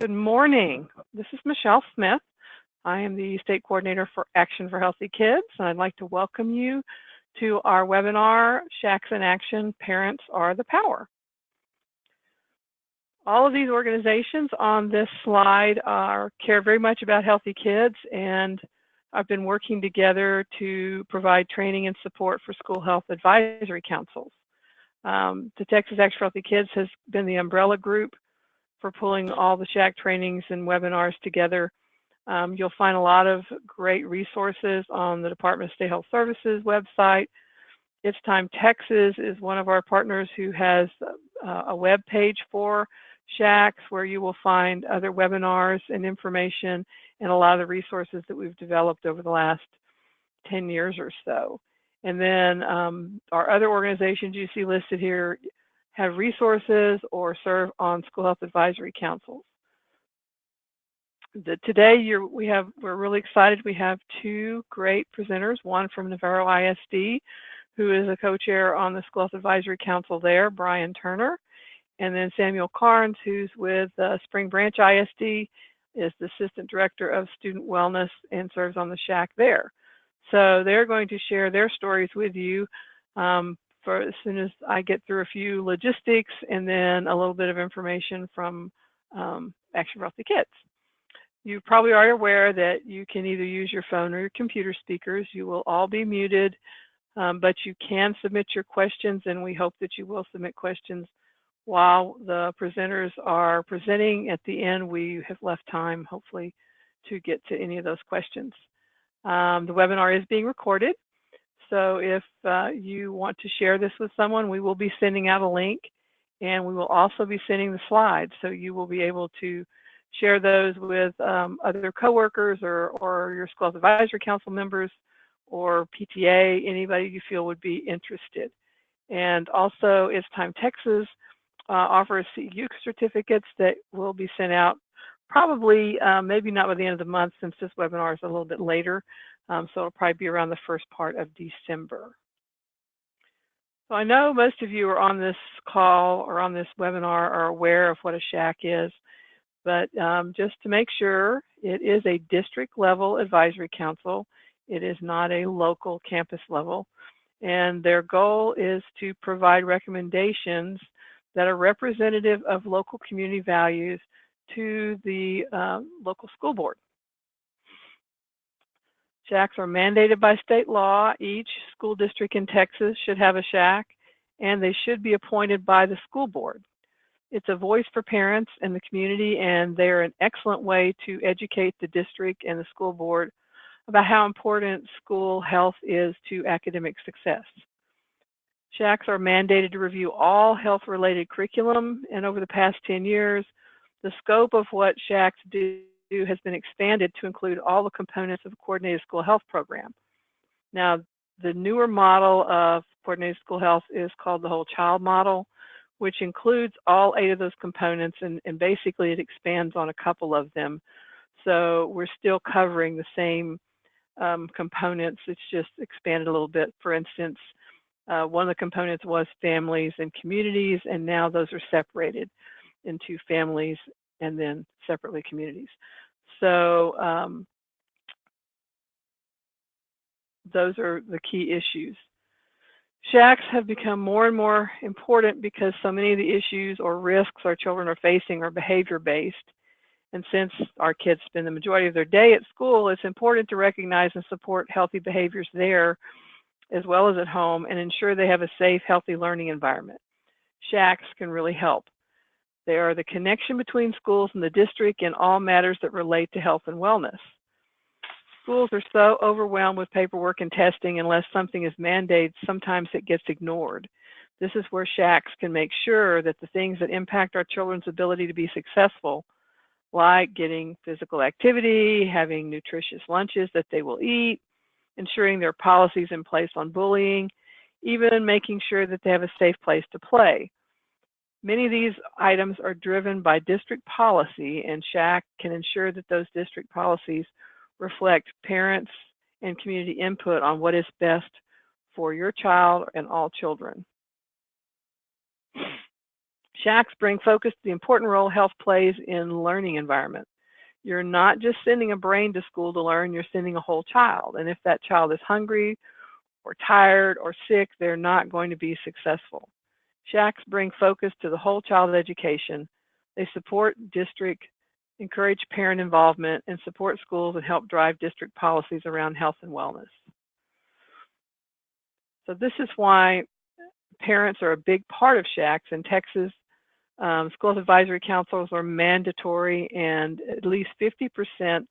Good morning. This is Michelle Smith. I am the State Coordinator for Action for Healthy Kids, and I'd like to welcome you to our webinar, SHACs in Action, Parents Are the Power. All of these organizations on this slide care very much about healthy kids, and I've been working together to provide training and support for school health advisory councils. The Texas Action for Healthy Kids has been the umbrella group for pulling all the SHAC trainings and webinars together. You'll find a lot of great resources on the Department of State Health Services website. It's Time Texas is one of our partners who has a web page for SHACs where you will find other webinars and information and a lot of the resources that we've developed over the last 10 years or so. And then our other organizations you see listed here have resources or serve on school health advisory councils. Today we're really excited. We have two great presenters, one from Navarro ISD, who is a co-chair on the School Health Advisory Council there, Bryon Turner, and then Samuel Karns, who's with Spring Branch ISD, is the Assistant Director of Student Wellness and serves on the SHAC there. So they're going to share their stories with you for as soon as I get through a few logistics and then a little bit of information from Action for Healthy Kids. You probably are aware that you can either use your phone or your computer speakers. You will all be muted, but you can submit your questions, and we hope that you will submit questions while the presenters are presenting. At the end, we have left time, hopefully, to get to any of those questions. The webinar is being recorded. So if you want to share this with someone, we will be sending out a link, and we will also be sending the slides. So you will be able to share those with other coworkers or your school advisory council members or PTA, anybody you feel would be interested. And also, It's Time Texas offers CEU certificates that will be sent out probably maybe not by the end of the month, since this webinar is a little bit later. So it'll probably be around the first part of December. So I know most of you are on this call or on this webinar are aware of what a SHAC is, but just to make sure, it is a district level advisory council. It is not a local campus level. And their goal is to provide recommendations that are representative of local community values to the local school board. SHACs are mandated by state law. Each school district in Texas should have a SHAC, and they should be appointed by the school board. It's a voice for parents and the community, and they're an excellent way to educate the district and the school board about how important school health is to academic success. SHACs are mandated to review all health-related curriculum, and over the past 10 years, the scope of what SHACs do has been expanded to include all the components of a coordinated school health program. Now, the newer model of coordinated school health is called the whole child model, which includes all 8 of those components, and basically it expands on a couple of them. So we're still covering the same components, it's just expanded a little bit. For instance, one of the components was families and communities, and now those are separated into families and then separately communities. So those are the key issues. SHACs have become more and more important because so many of the issues or risks our children are facing are behavior-based. And since our kids spend the majority of their day at school, it's important to recognize and support healthy behaviors there as well as at home and ensure they have a safe, healthy learning environment. SHACs can really help. They are the connection between schools and the district in all matters that relate to health and wellness. Schools are so overwhelmed with paperwork and testing, unless something is mandated, sometimes it gets ignored. This is where SHACs can make sure that the things that impact our children's ability to be successful, like getting physical activity, having nutritious lunches that they will eat, ensuring there are policies in place on bullying, even making sure that they have a safe place to play. Many of these items are driven by district policy, and SHAC can ensure that those district policies reflect parents and community input on what is best for your child and all children. SHACs bring focus to the important role health plays in learning environment. You're not just sending a brain to school to learn, you're sending a whole child. And if that child is hungry or tired or sick, they're not going to be successful. SHACs bring focus to the whole child education. They support district, encourage parent involvement, and support schools and help drive district policies around health and wellness. So this is why parents are a big part of SHACs. In Texas, school advisory councils are mandatory, and at least 50%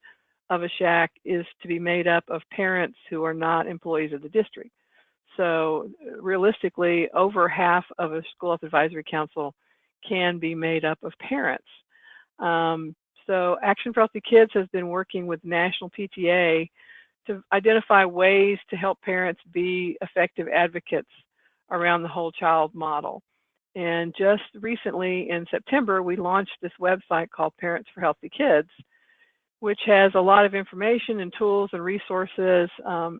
of a SHAC is to be made up of parents who are not employees of the district. So realistically, over half of a school health advisory council can be made up of parents. So Action for Healthy Kids has been working with National PTA to identify ways to help parents be effective advocates around the whole child model. And just recently in September, we launched this website called Parents for Healthy Kids, which has a lot of information and tools and resources,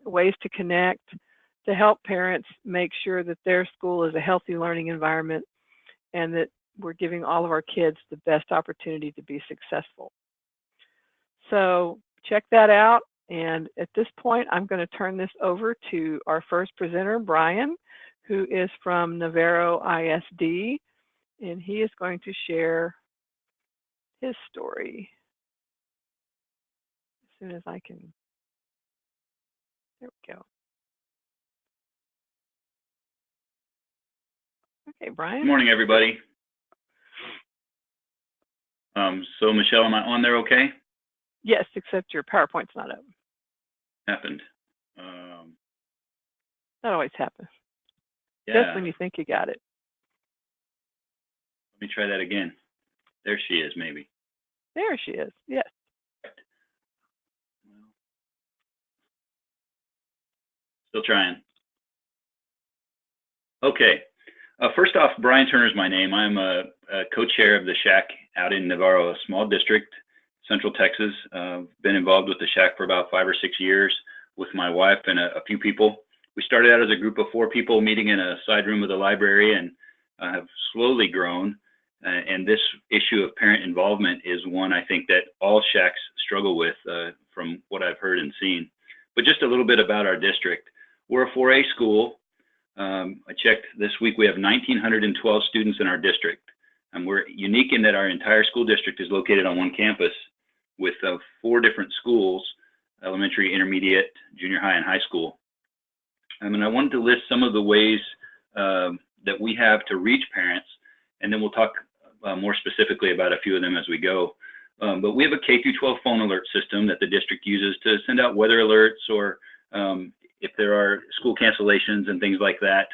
ways to connect, to help parents make sure that their school is a healthy learning environment and that we're giving all of our kids the best opportunity to be successful. So check that out. And at this point, I'm going to turn this over to our first presenter, Bryon, who is from Navarro ISD, and he is going to share his story as soon as I can. There we go. Okay, Bryon. Good morning, everybody. So Michelle, am I on there okay? Yes, except your PowerPoint's not up. Happened. That always happens. Yeah. Just when you think you got it. Let me try that again. There she is, maybe. There she is, yes. Still trying. Okay. First off, Bryon Turner is my name. I'm a co-chair of the SHAC out in Navarro, a small district, Central Texas. Been involved with the SHAC for about 5 or 6 years with my wife and a few people. We started out as a group of 4 people meeting in a side room of the library and have slowly grown. And this issue of parent involvement is one I think that all SHACs struggle with from what I've heard and seen. But just a little bit about our district. We're a 4A school. I checked this week, we have 1,912 students in our district. And we're unique in that our entire school district is located on one campus with 4 different schools, elementary, intermediate, junior high, and high school. And I wanted to list some of the ways that we have to reach parents, and then we'll talk more specifically about a few of them as we go. But we have a K-12 phone alert system that the district uses to send out weather alerts or if there are school cancellations and things like that.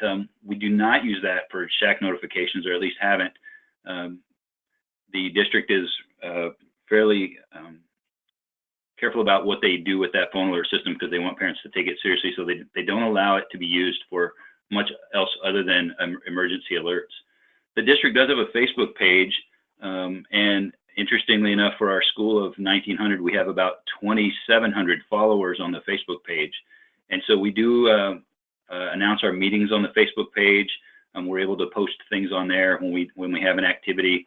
We do not use that for SHAC notifications, or at least haven't. The district is fairly careful about what they do with that phone alert system because they want parents to take it seriously, so they don't allow it to be used for much else other than emergency alerts. The district does have a Facebook page, and interestingly enough, for our school of 1,900, we have about 2,700 followers on the Facebook page. And so we do announce our meetings on the Facebook page. We're able to post things on there when we have an activity.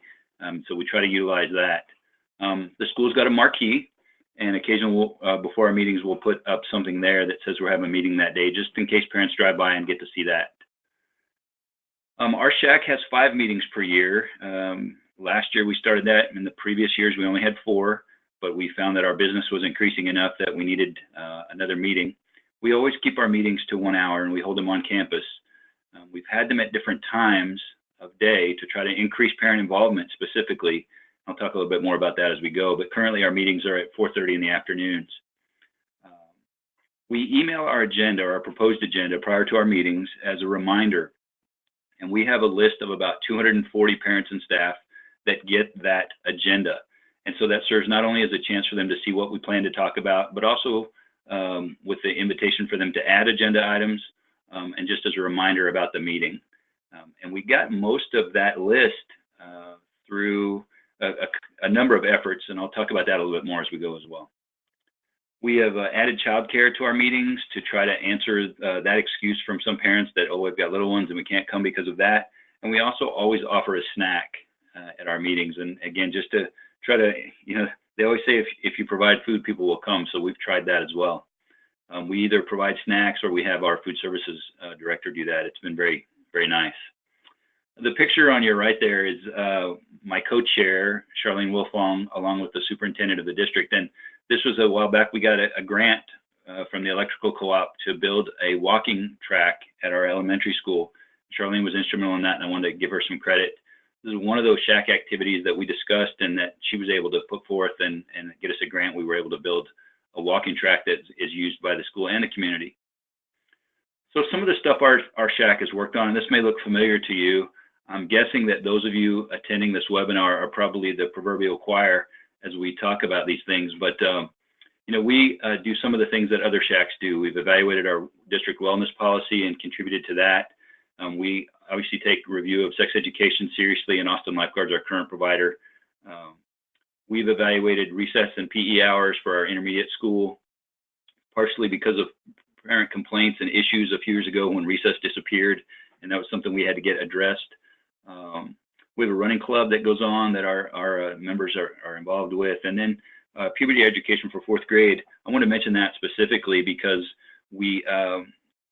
So we try to utilize that. The school's got a marquee, and occasionally before our meetings, we'll put up something there that says we're having a meeting that day, just in case parents drive by and get to see that. Our SHAC has 5 meetings per year. Last year we started that. In the previous years, we only had 4, but we found that our business was increasing enough that we needed another meeting. We always keep our meetings to 1 hour, and we hold them on campus. We've had them at different times of day to try to increase parent involvement specifically. I'll talk a little bit more about that as we go, but currently our meetings are at 4:30 in the afternoons. We email our agenda, or our proposed agenda, prior to our meetings as a reminder, and we have a list of about 240 parents and staff that get that agenda. And so that serves not only as a chance for them to see what we plan to talk about, but also with the invitation for them to add agenda items and just as a reminder about the meeting. And we got most of that list through a number of efforts, and I'll talk about that a little bit more as we go as well. We have added childcare to our meetings to try to answer that excuse from some parents that, oh, we've got little ones and we can't come because of that. And we also always offer a snack at our meetings. And again, just to try to, they always say if you provide food, people will come. So we've tried that as well. We either provide snacks or we have our food services director do that. It's been very, very nice. The picture on your right there is my co-chair, Charlene Wolfong, along with the superintendent of the district. And this was a while back. We got a grant from the electrical co-op to build a walking track at our elementary school. Charlene was instrumental in that, and I wanted to give her some credit. This is one of those SHAC activities that we discussed and that she was able to put forth and get us a grant. We were able to build a walking track that is used by the school and the community. So some of the stuff our SHAC has worked on, and this may look familiar to you. I'm guessing that those of you attending this webinar are probably the proverbial choir as we talk about these things, but we do some of the things that other SHACs do. We've evaluated our district wellness policy and contributed to that. We obviously take review of sex education seriously, and Austin Lifeguard's our current provider. We've evaluated recess and PE hours for our intermediate school, partially because of parent complaints and issues a few years ago when recess disappeared, and that was something we had to get addressed. We have a running club that goes on that our members are involved with, and then puberty education for 4th grade. I want to mention that specifically because we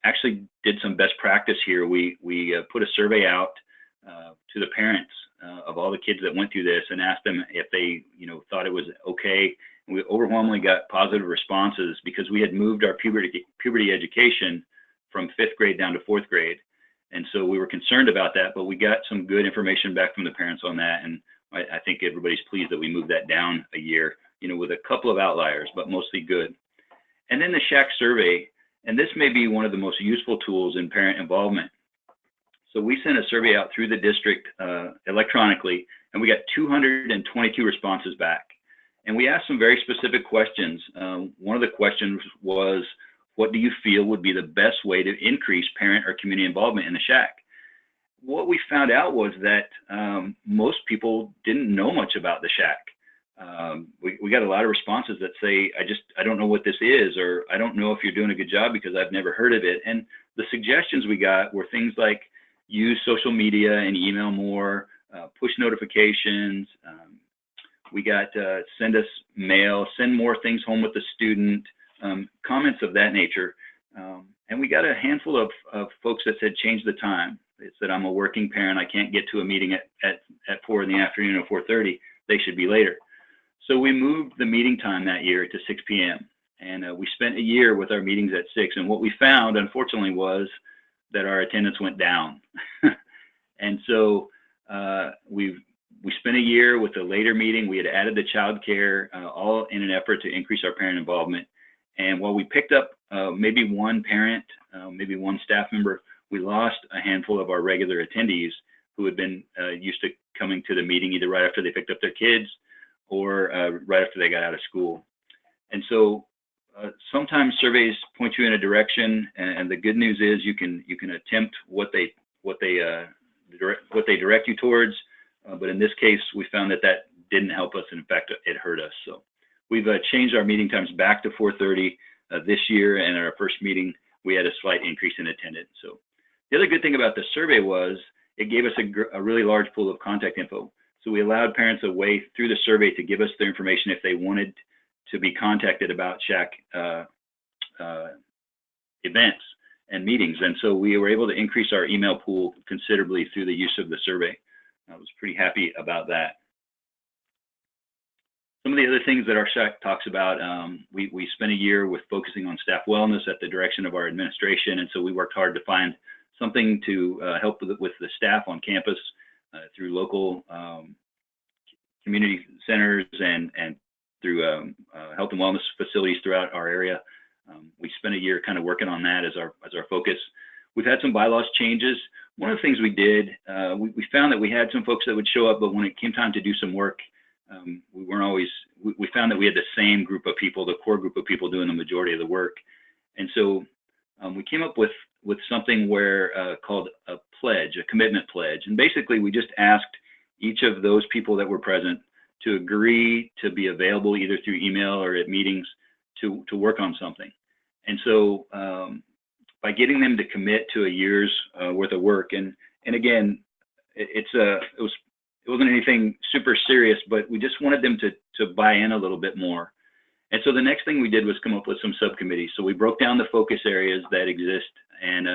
actually did some best practice here. We put a survey out to the parents of all the kids that went through this and asked them if they thought it was okay. And we overwhelmingly got positive responses because we had moved our puberty education from 5th grade down to 4th grade. And so we were concerned about that, but we got some good information back from the parents on that. And I think everybody's pleased that we moved that down a year, with a couple of outliers, but mostly good. And then the SHAC survey, and this may be one of the most useful tools in parent involvement. So we sent a survey out through the district electronically, and we got 222 responses back. And we asked some very specific questions. One of the questions was, what do you feel would be the best way to increase parent or community involvement in the SHAC? What we found out was that most people didn't know much about the SHAC. We got a lot of responses that say, I don't know what this is, or I don't know if you're doing a good job because I've never heard of it. And the suggestions we got were things like use social media and email more, push notifications. We got send us mail, send more things home with the student, comments of that nature. And we got a handful of folks that said change the time. They said, I'm a working parent, I can't get to a meeting at 4 in the afternoon or 4:30, they should be later. So we moved the meeting time that year to 6 p.m. And we spent a year with our meetings at 6. And what we found, unfortunately, was that our attendance went down. And so we spent a year with a later meeting. We had added the child care, all in an effort to increase our parent involvement. And while we picked up maybe one parent, maybe one staff member, we lost a handful of our regular attendees who had been used to coming to the meeting either right after they picked up their kids or right after they got out of school. And so sometimes surveys point you in a direction, and the good news is you can attempt what they direct you towards. But in this case, we found that didn't help us. In fact, it hurt us. So we've changed our meeting times back to 4:30 this year, and at our first meeting, we had a slight increase in attendance. So the other good thing about the survey was it gave us a really large pool of contact info. So we allowed parents a way through the survey to give us their information if they wanted to be contacted about SHAC events and meetings. And so we were able to increase our email pool considerably through the use of the survey. I was pretty happy about that. Some of the other things that our SHAC talks about, we spent a year with focusing on staff wellness at the direction of our administration. And so we worked hard to find something to help with the staff on campus through local community centers and through health and wellness facilities throughout our area. We spent a year kind of working on that as our focus. We've had some bylaws changes. One of the things we did, we found that we had some folks that would show up, but when it came time to do some work, we found that we had the same group of people, the core group of people doing the majority of the work. And so we came up with something called a pledge, a commitment pledge. And basically we just asked each of those people that were present to agree to be available either through email or at meetings to work on something. And so by getting them to commit to a year's worth of work, and again, it wasn't anything super serious, but we just wanted them to buy in a little bit more. And so the next thing we did was come up with some subcommittees. So we broke down the focus areas that exist and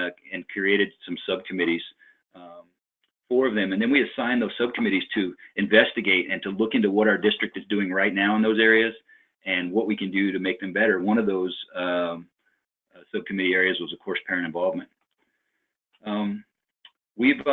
created some subcommittees, 4 of them. And then we assigned those subcommittees to investigate and to look into what our district is doing right now in those areas and what we can do to make them better. One of those subcommittee areas was, of course, parent involvement. We've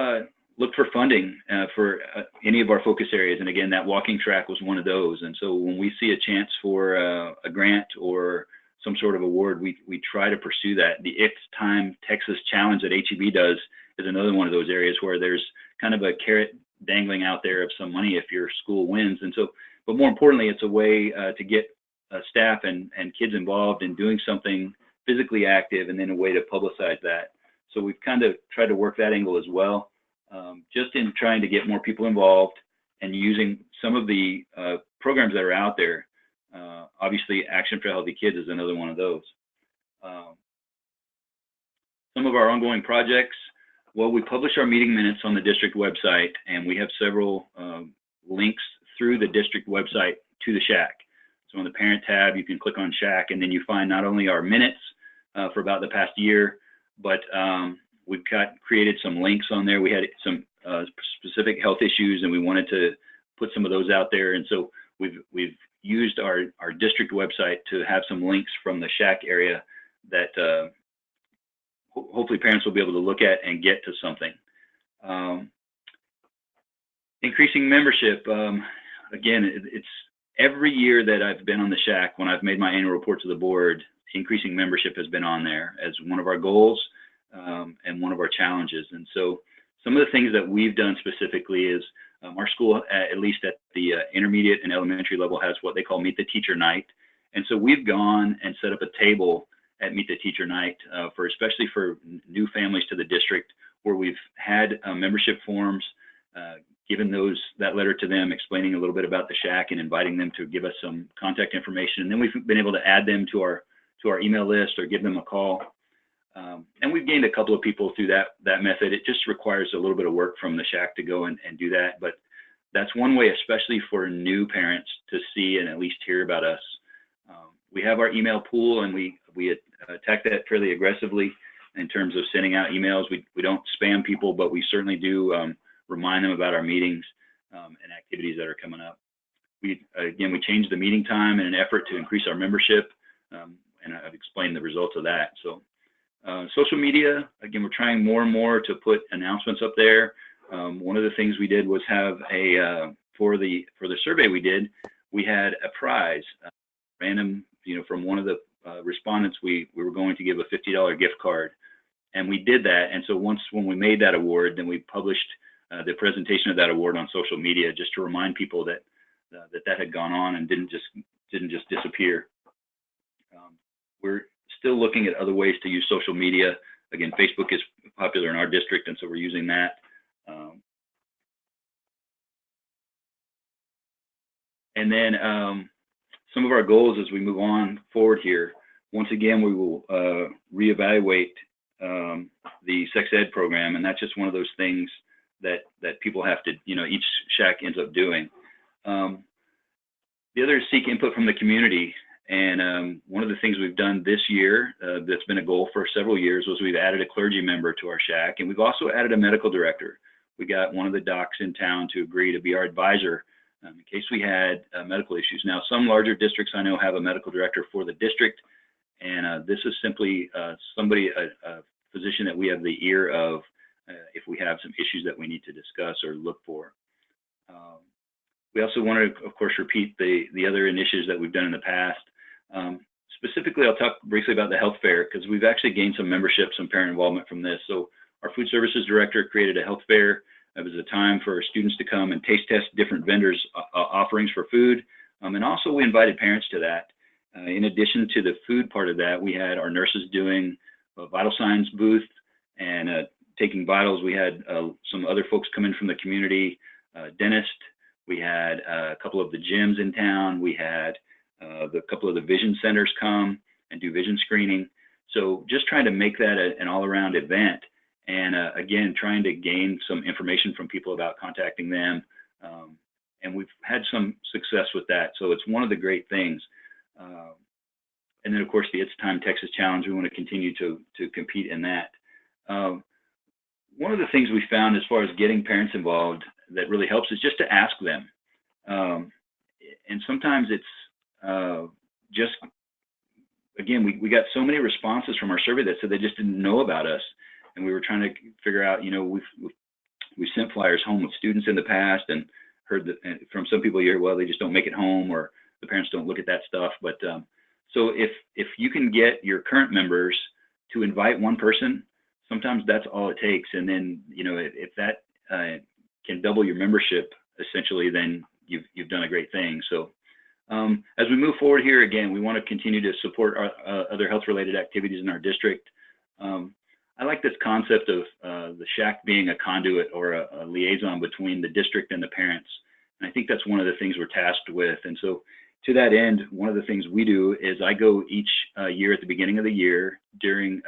looked for funding for any of our focus areas. And again, that walking track was one of those. And so when we see a chance for a grant or some sort of award, we try to pursue that. The It's Time Texas Challenge that HEB does is another one of those areas where there's kind of a carrot dangling out there of some money if your school wins. And so, but more importantly, it's a way to get staff and kids involved in doing something physically active, and then a way to publicize that. So we've kind of tried to work that angle as well, just in trying to get more people involved and using some of the programs that are out there. Obviously, Action for Healthy Kids is another one of those. Some of our ongoing projects, well, we publish our meeting minutes on the district website, and we have several links through the district website to the SHAC. So on the parent tab, you can click on SHAC, and then you find not only our minutes for about the past year, but we've created some links on there. We had some specific health issues, and we wanted to put some of those out there. And so we've used our district website to have some links from the SHAC area that hopefully parents will be able to look at and get to something. Increasing membership. Again, it's every year that I've been on the SHAC, when I've made my annual report to the board, increasing membership has been on there as one of our goals and one of our challenges. And so some of the things that we've done specifically is our school, at least at the intermediate and elementary level, has what they call Meet the Teacher Night. And so we've gone and set up a table at Meet the Teacher Night especially for new families to the district, where we've had membership forms, given that letter to them, explaining a little bit about the SHAC and inviting them to give us some contact information. And then we've been able to add them to our email list or give them a call. And we've gained a couple of people through that method. It just requires a little bit of work from the SHAC to go and do that. But that's one way, especially for new parents, to see and at least hear about us. We have our email pool, and we attack that fairly aggressively in terms of sending out emails. We don't spam people, but we certainly do remind them about our meetings and activities that are coming up. We changed the meeting time in an effort to increase our membership, and I've explained the results of that. So social media, again, we're trying more and more to put announcements up there. One of the things we did was have for the survey we had a prize, random, from one of the respondents. We were going to give a $50 gift card, and we did that. And so when we made that award, then we published the presentation of that award on social media, just to remind people that had gone on and didn't just disappear. We're still looking at other ways to use social media. Again, Facebook is popular in our district, and so we're using that. And then some of our goals as we move on forward here. Once again, we will reevaluate the sex ed program, and that's just one of those things that people have to, each SHAC ends up doing. The other is seek input from the community. And one of the things we've done this year that's been a goal for several years was we've added a clergy member to our SHAC, and we've also added a medical director. We got one of the docs in town to agree to be our advisor in case we had medical issues. Now, some larger districts I know have a medical director for the district, and this is simply a physician that we have the ear of if we have some issues that we need to discuss or look for. We also want to, of course, repeat the other initiatives that we've done in the past. Specifically, I'll talk briefly about the health fair, because we've actually gained some membership, some parent involvement from this. So our food services director created a health fair. It was a time for students to come and taste test different vendors' offerings for food. And also we invited parents to that. In addition to the food part of that, we had our nurses doing a vital signs booth and taking vitals. We had some other folks come in from the community, dentist. We had a couple of the gyms in town. We had a couple of the vision centers come and do vision screening. So just trying to make that an all-around event. and again, trying to gain some information from people about contacting them. And we've had some success with that. So it's one of the great things. And then, of course, the It's Time Texas Challenge, we want to continue to compete in that. One of the things we found as far as getting parents involved that really helps is just to ask them. And sometimes it's just, again, we got so many responses from our survey that said they just didn't know about us. And we were trying to figure out, you know, we sent flyers home with students in the past and heard that from some people here, well, they just don't make it home, or the parents don't look at that stuff. But so if you can get your current members to invite one person, sometimes that's all it takes. And then, you know, if that can double your membership, essentially, then you've done a great thing. So as we move forward here, again, we want to continue to support our other health-related activities in our district. I like this concept of the SHAC being a conduit or a liaison between the district and the parents. And I think that's one of the things we're tasked with. And so to that end, one of the things we do is I go each year at the beginning of the year during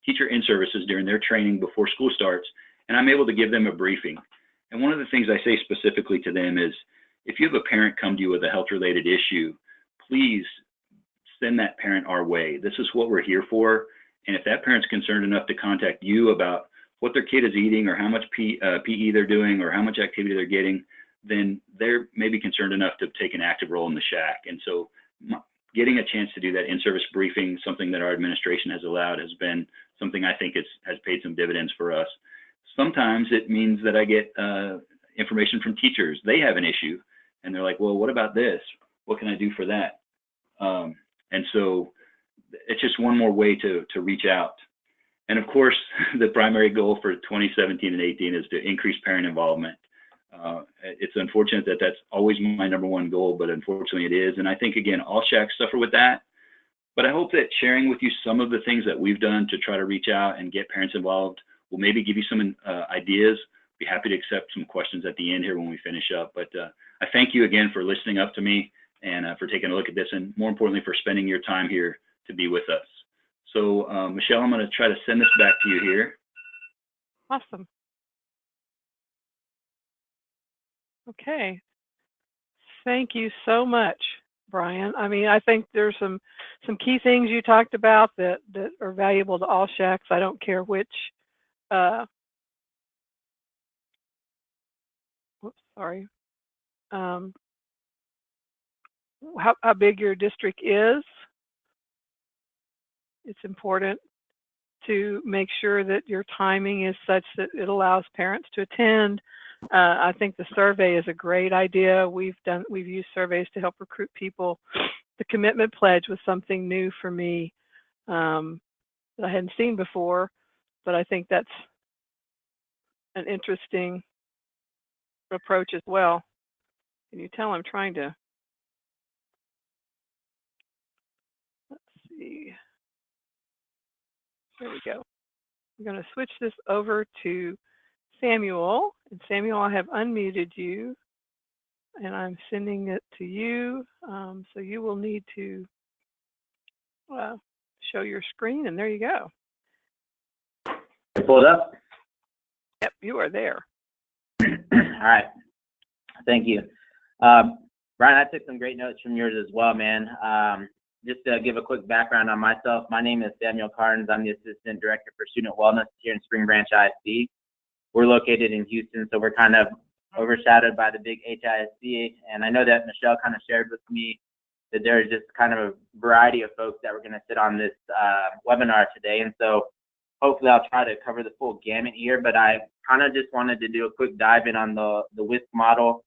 teacher in-services during their training before school starts, and I'm able to give them a briefing. And one of the things I say specifically to them is, if you have a parent come to you with a health-related issue, please send that parent our way. This is what we're here for. And if that parent's concerned enough to contact you about what their kid is eating or how much PE they're doing or how much activity they're getting, then they're maybe concerned enough to take an active role in the SHAC. And so getting a chance to do that in-service briefing, something that our administration has allowed, has been something I think has paid some dividends for us. Sometimes it means that I get information from teachers. They have an issue and they're like, well, what about this? What can I do for that? And so it's just one more way to reach out. And of course, the primary goal for 2017 and 18 is to increase parent involvement. It's unfortunate that that's always my #1 goal, but unfortunately it is. And I think, again, all SHACs suffer with that. But I hope that sharing with you some of the things that we've done to try to reach out and get parents involved will maybe give you some ideas. Be happy to accept some questions at the end here when we finish up. But I thank you again for listening up to me and for taking a look at this, and more importantly, for spending your time here to be with us. So Michelle, I'm going to try to send this back to you here. Awesome. Okay. Thank you so much, Bryon. I mean, I think there's some key things you talked about that are valuable to all SHACs. I don't care which how big your district is. It's important to make sure that your timing is such that it allows parents to attend. I think the survey is a great idea. We've used surveys to help recruit people. The commitment pledge was something new for me that I hadn't seen before, but I think that's an interesting approach as well. Can you tell I'm trying to, let's see. There we go. I'm going to switch this over to Samuel. And Samuel, I have unmuted you, and I'm sending it to you. So you will need to show your screen, and there you go. Pulled up? Yep, you are there. All right. Thank you. Bryon, I took some great notes from yours as well, man. Just to give a quick background on myself, my name is Samuel Karns. I'm the Assistant Director for Student Wellness here in Spring Branch ISD. We're located in Houston, so we're kind of overshadowed by the big HISD. And I know that Michelle kind of shared with me that there's just kind of a variety of folks that were going to sit on this webinar today. And so hopefully I'll try to cover the full gamut here, but I kind of just wanted to do a quick dive in on the WISC model.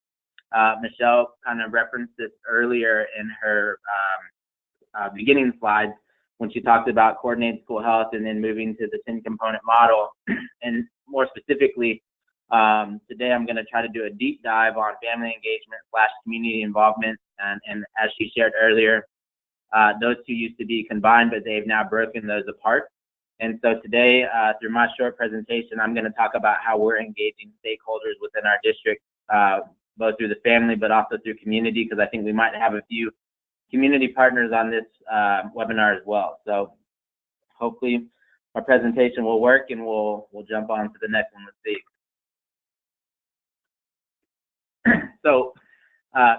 Michelle kind of referenced this earlier in her beginning slides when she talked about coordinated school health and then moving to the 10-component model. And more specifically, today I'm going to try to do a deep dive on family engagement / community involvement. And as she shared earlier, those two used to be combined, but they've now broken those apart. And so today, through my short presentation, I'm going to talk about how we're engaging stakeholders within our district, both through the family, but also through community, because I think we might have a few community partners on this webinar as well. So hopefully presentation will work, and we'll jump on to the next one. Let's see. So,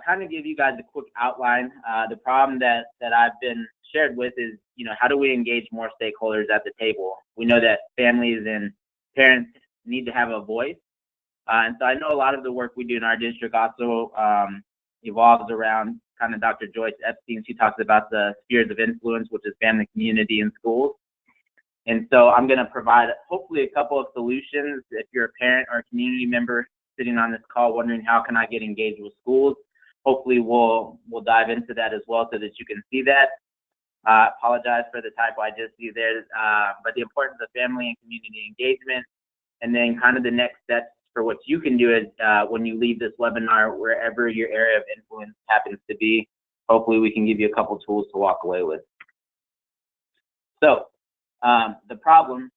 kind of give you guys a quick outline. The problem that I've been shared with is, how do we engage more stakeholders at the table? We know that families and parents need to have a voice. And so I know a lot of the work we do in our district also evolves around kind of Dr. Joyce Epstein. She talks about the spheres of influence, which is family, community, and schools. And so I'm going to provide hopefully a couple of solutions. If you're a parent or a community member sitting on this call wondering how can I get engaged with schools, hopefully we'll dive into that as well so that you can see that. Apologize for the typo I just see there, but the importance of family and community engagement, and then kind of the next steps for what you can do is when you leave this webinar, wherever your area of influence happens to be, hopefully we can give you a couple tools to walk away with. So the problem,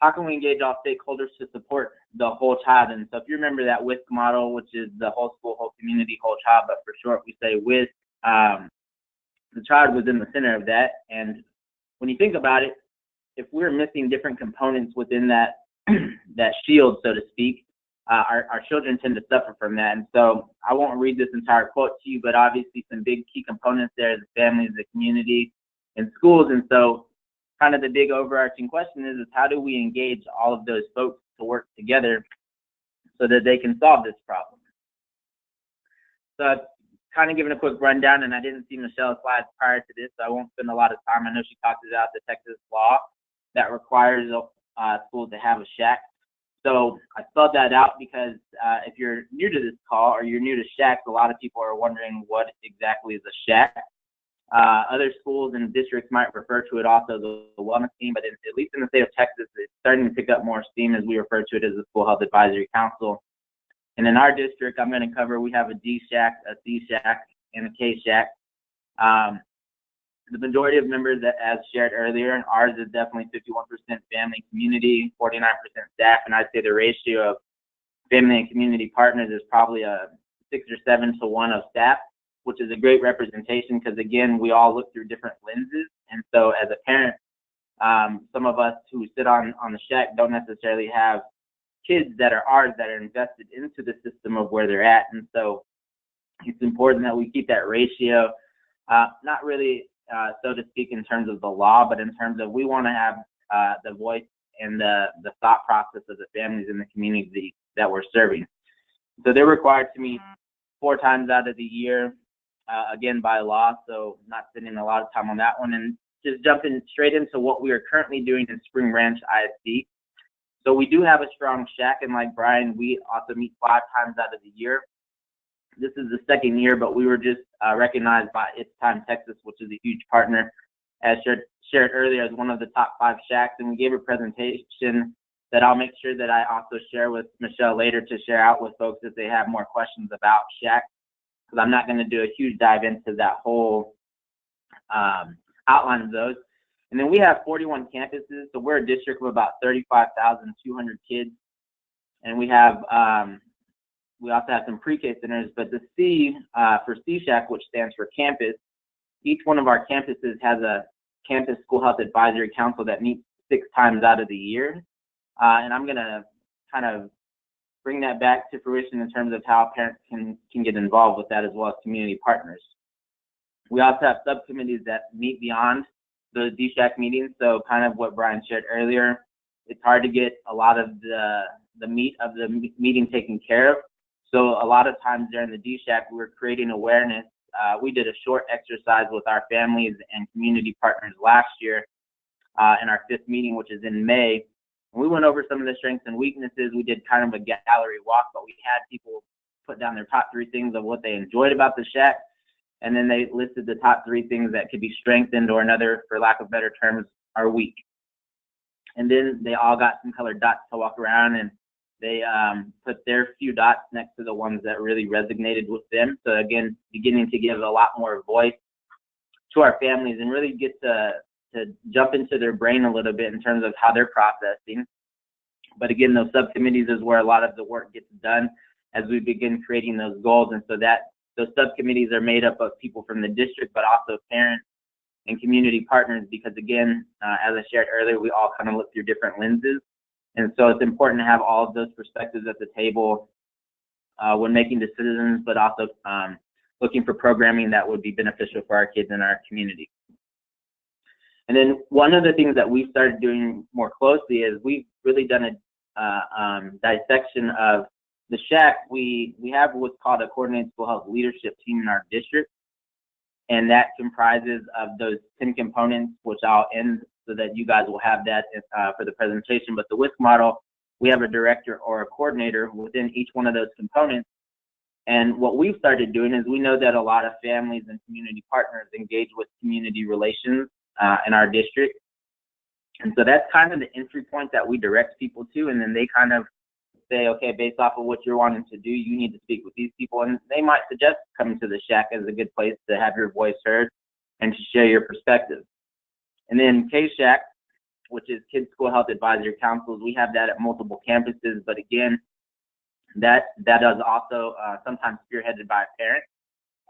how can we engage all stakeholders to support the whole child? And so if you remember that WISC model, which is the whole school, whole community, whole child, but for short we say WISC, the child was in the center of that. And when you think about it, if we're missing different components within that that shield, so to speak, our children tend to suffer from that. And so I won't read this entire quote to you, but obviously some big key components there, the families, the community, and schools. And so kind of the big overarching question is how do we engage all of those folks to work together so that they can solve this problem? So I've kind of given a quick rundown, and I didn't see Michelle's slides prior to this, so I won't spend a lot of time. I know she talked about the Texas law that requires schools to have a SHAC. So I spelled that out because if you're new to this call or you're new to SHACs, a lot of people are wondering what exactly is a SHAC. Other schools and districts might refer to it also as the wellness team, but at least in the state of Texas, it's starting to pick up more steam as we refer to it as the School Health Advisory Council. And in our district, I'm going to cover, we have a D SHAC, a C SHAC, and a K SHAC. The majority of members, as shared earlier, ours is definitely 51% family community, 49% staff, and I'd say the ratio of family and community partners is probably a 6 or 7 to 1 of staff, which is a great representation because, again, we all look through different lenses. And so as a parent, some of us who sit on the SHAC don't necessarily have kids that are ours that are invested into the system of where they're at. And so it's important that we keep that ratio, not really, so to speak, in terms of the law, but in terms of we want to have the voice and the thought process of the families in the community that we're serving. So they're required to meet 4 times out of the year, again, by law, so not spending a lot of time on that one. And just jumping straight into what we are currently doing in Spring Branch ISD. So we do have a strong SHAC, and like Bryon, we also meet 5 times out of the year. This is the 2nd year, but we were just recognized by It's Time Texas, which is a huge partner, as shared earlier, as one of the top 5 SHACs. And we gave a presentation that I'll make sure that I also share with Michelle later to share out with folks if they have more questions about SHAC, because I'm not going to do a huge dive into that whole outline of those. And then we have 41 campuses, so we're a district of about 35,200 kids. And we have, we also have some pre-K centers, but the C for CSHAC, which stands for campus, each one of our campuses has a campus school health advisory council that meets 6 times out of the year. And I'm gonna kind of bring that back to fruition in terms of how parents can get involved with that as well as community partners. We also have subcommittees that meet beyond the DSHAC meetings. So kind of what Bryon shared earlier, it's hard to get a lot of the meat of the meeting taken care of. So a lot of times during the DSHAC, we're creating awareness. We did a short exercise with our families and community partners last year in our 5th meeting, which is in May. And we went over some of the strengths and weaknesses. We did kind of a gallery walk, but we had people put down their top 3 things of what they enjoyed about the SHAC. And then they listed the top 3 things that could be strengthened, or another, for lack of better terms, are weak. And then they all got some colored dots to walk around, and they put their few dots next to the ones that really resonated with them. So again, beginning to give a lot more voice to our families and really get to jump into their brain a little bit in terms of how they're processing. But again, those subcommittees is where a lot of the work gets done as we begin creating those goals. And so that those subcommittees are made up of people from the district, but also parents, and community partners, because again, as I shared earlier, we all kind of look through different lenses. And so it's important to have all of those perspectives at the table when making decisions, but also looking for programming that would be beneficial for our kids in our community. And then one of the things that we started doing more closely is we've really done a dissection of the SHAC. We have what's called a coordinated school health leadership team in our district, and that comprises of those 10 components, which I'll end so that you guys will have that for the presentation. But the WISC model, we have a director or a coordinator within each one of those components. And what we've started doing is we know that a lot of families and community partners engage with community relations in our district. And so that's kind of the entry point that we direct people to. And then they kind of say, okay, based off of what you're wanting to do, you need to speak with these people. And they might suggest coming to the SHAC as a good place to have your voice heard and to share your perspective. And then KSHAC, which is Kids School Health Advisory Councils, we have that at multiple campuses. But again, that is also sometimes spearheaded by a parent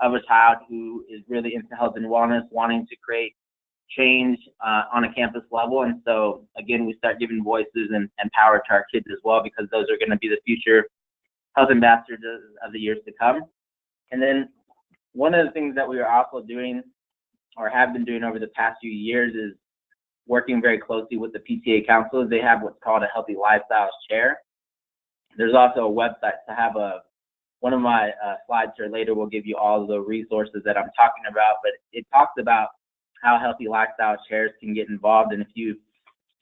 of a child who is really into health and wellness, wanting to create change on a campus level. And so again, we start giving voices and power to our kids as well, because those are going to be the future health ambassadors of the years to come. And then one of the things that we are also doing, or have been doing over the past few years, is working very closely with the PTA councils. They have what's called a Healthy Lifestyles Chair. There's also a website to have one of my slides here later will give you all the resources that I'm talking about, but it talks about how healthy lifestyle chairs can get involved. And if you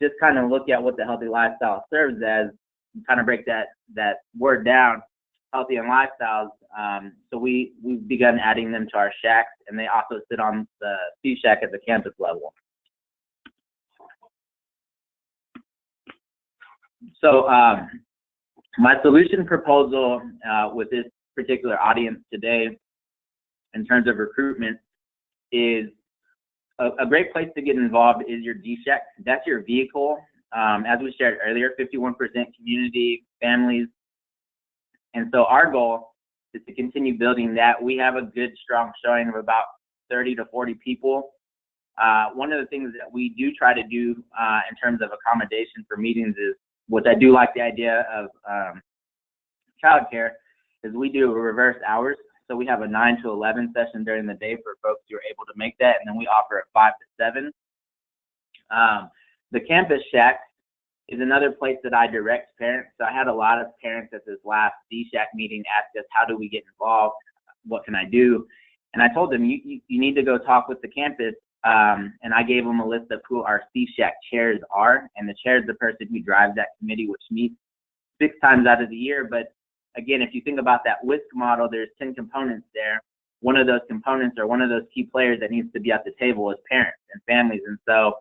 just kind of look at what the healthy lifestyle serves as, and kind of break that word down, healthy and lifestyles. So we've begun adding them to our SHACs, and they also sit on the CSHAC at the campus level. So my solution proposal with this particular audience today in terms of recruitment is a great place to get involved is your DSHAC. That's your vehicle. As we shared earlier, 51% community, families. And so our goal is to continue building that. We have a good, strong showing of about 30 to 40 people. One of the things that we do try to do in terms of accommodation for meetings is, which I do like the idea of childcare, is we do reverse hours. So we have a 9 to 11 session during the day for folks who are able to make that, and then we offer it 5 to 7. The campus SHAC is another place that I direct parents. So I had a lot of parents at this last DSHAC meeting ask us, how do we get involved? What can I do? And I told them, you need to go talk with the campus. And I gave them a list of who our CSHAC chairs are. And the chair is the person who drives that committee, which meets 6 times out of the year. But again, if you think about that WISC model, there's 10 components there. One of those components, or one of those key players that needs to be at the table, is parents and families. And so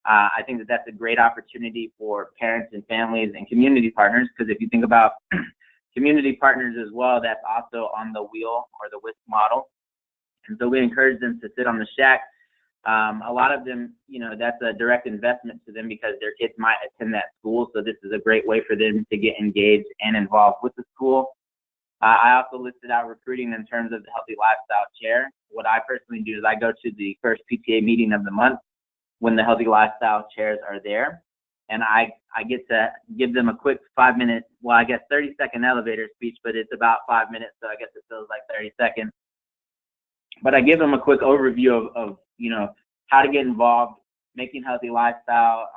I think that that's a great opportunity for parents and families and community partners, because if you think about community partners as well, that's also on the wheel, or the WISC model. And so we encourage them to sit on the SHAC. A lot of them, that's a direct investment to them because their kids might attend that school. So this is a great way for them to get engaged and involved with the school. I also listed out recruiting in terms of the Healthy Lifestyle Chair. What I personally do is I go to the first PTA meeting of the month when the Healthy Lifestyle Chairs are there. And I get to give them a quick 5-minute, 30-second elevator speech, but it's about 5 minutes. So I guess it feels like 30 seconds. But I give them a quick overview of how to get involved, making healthy lifestyle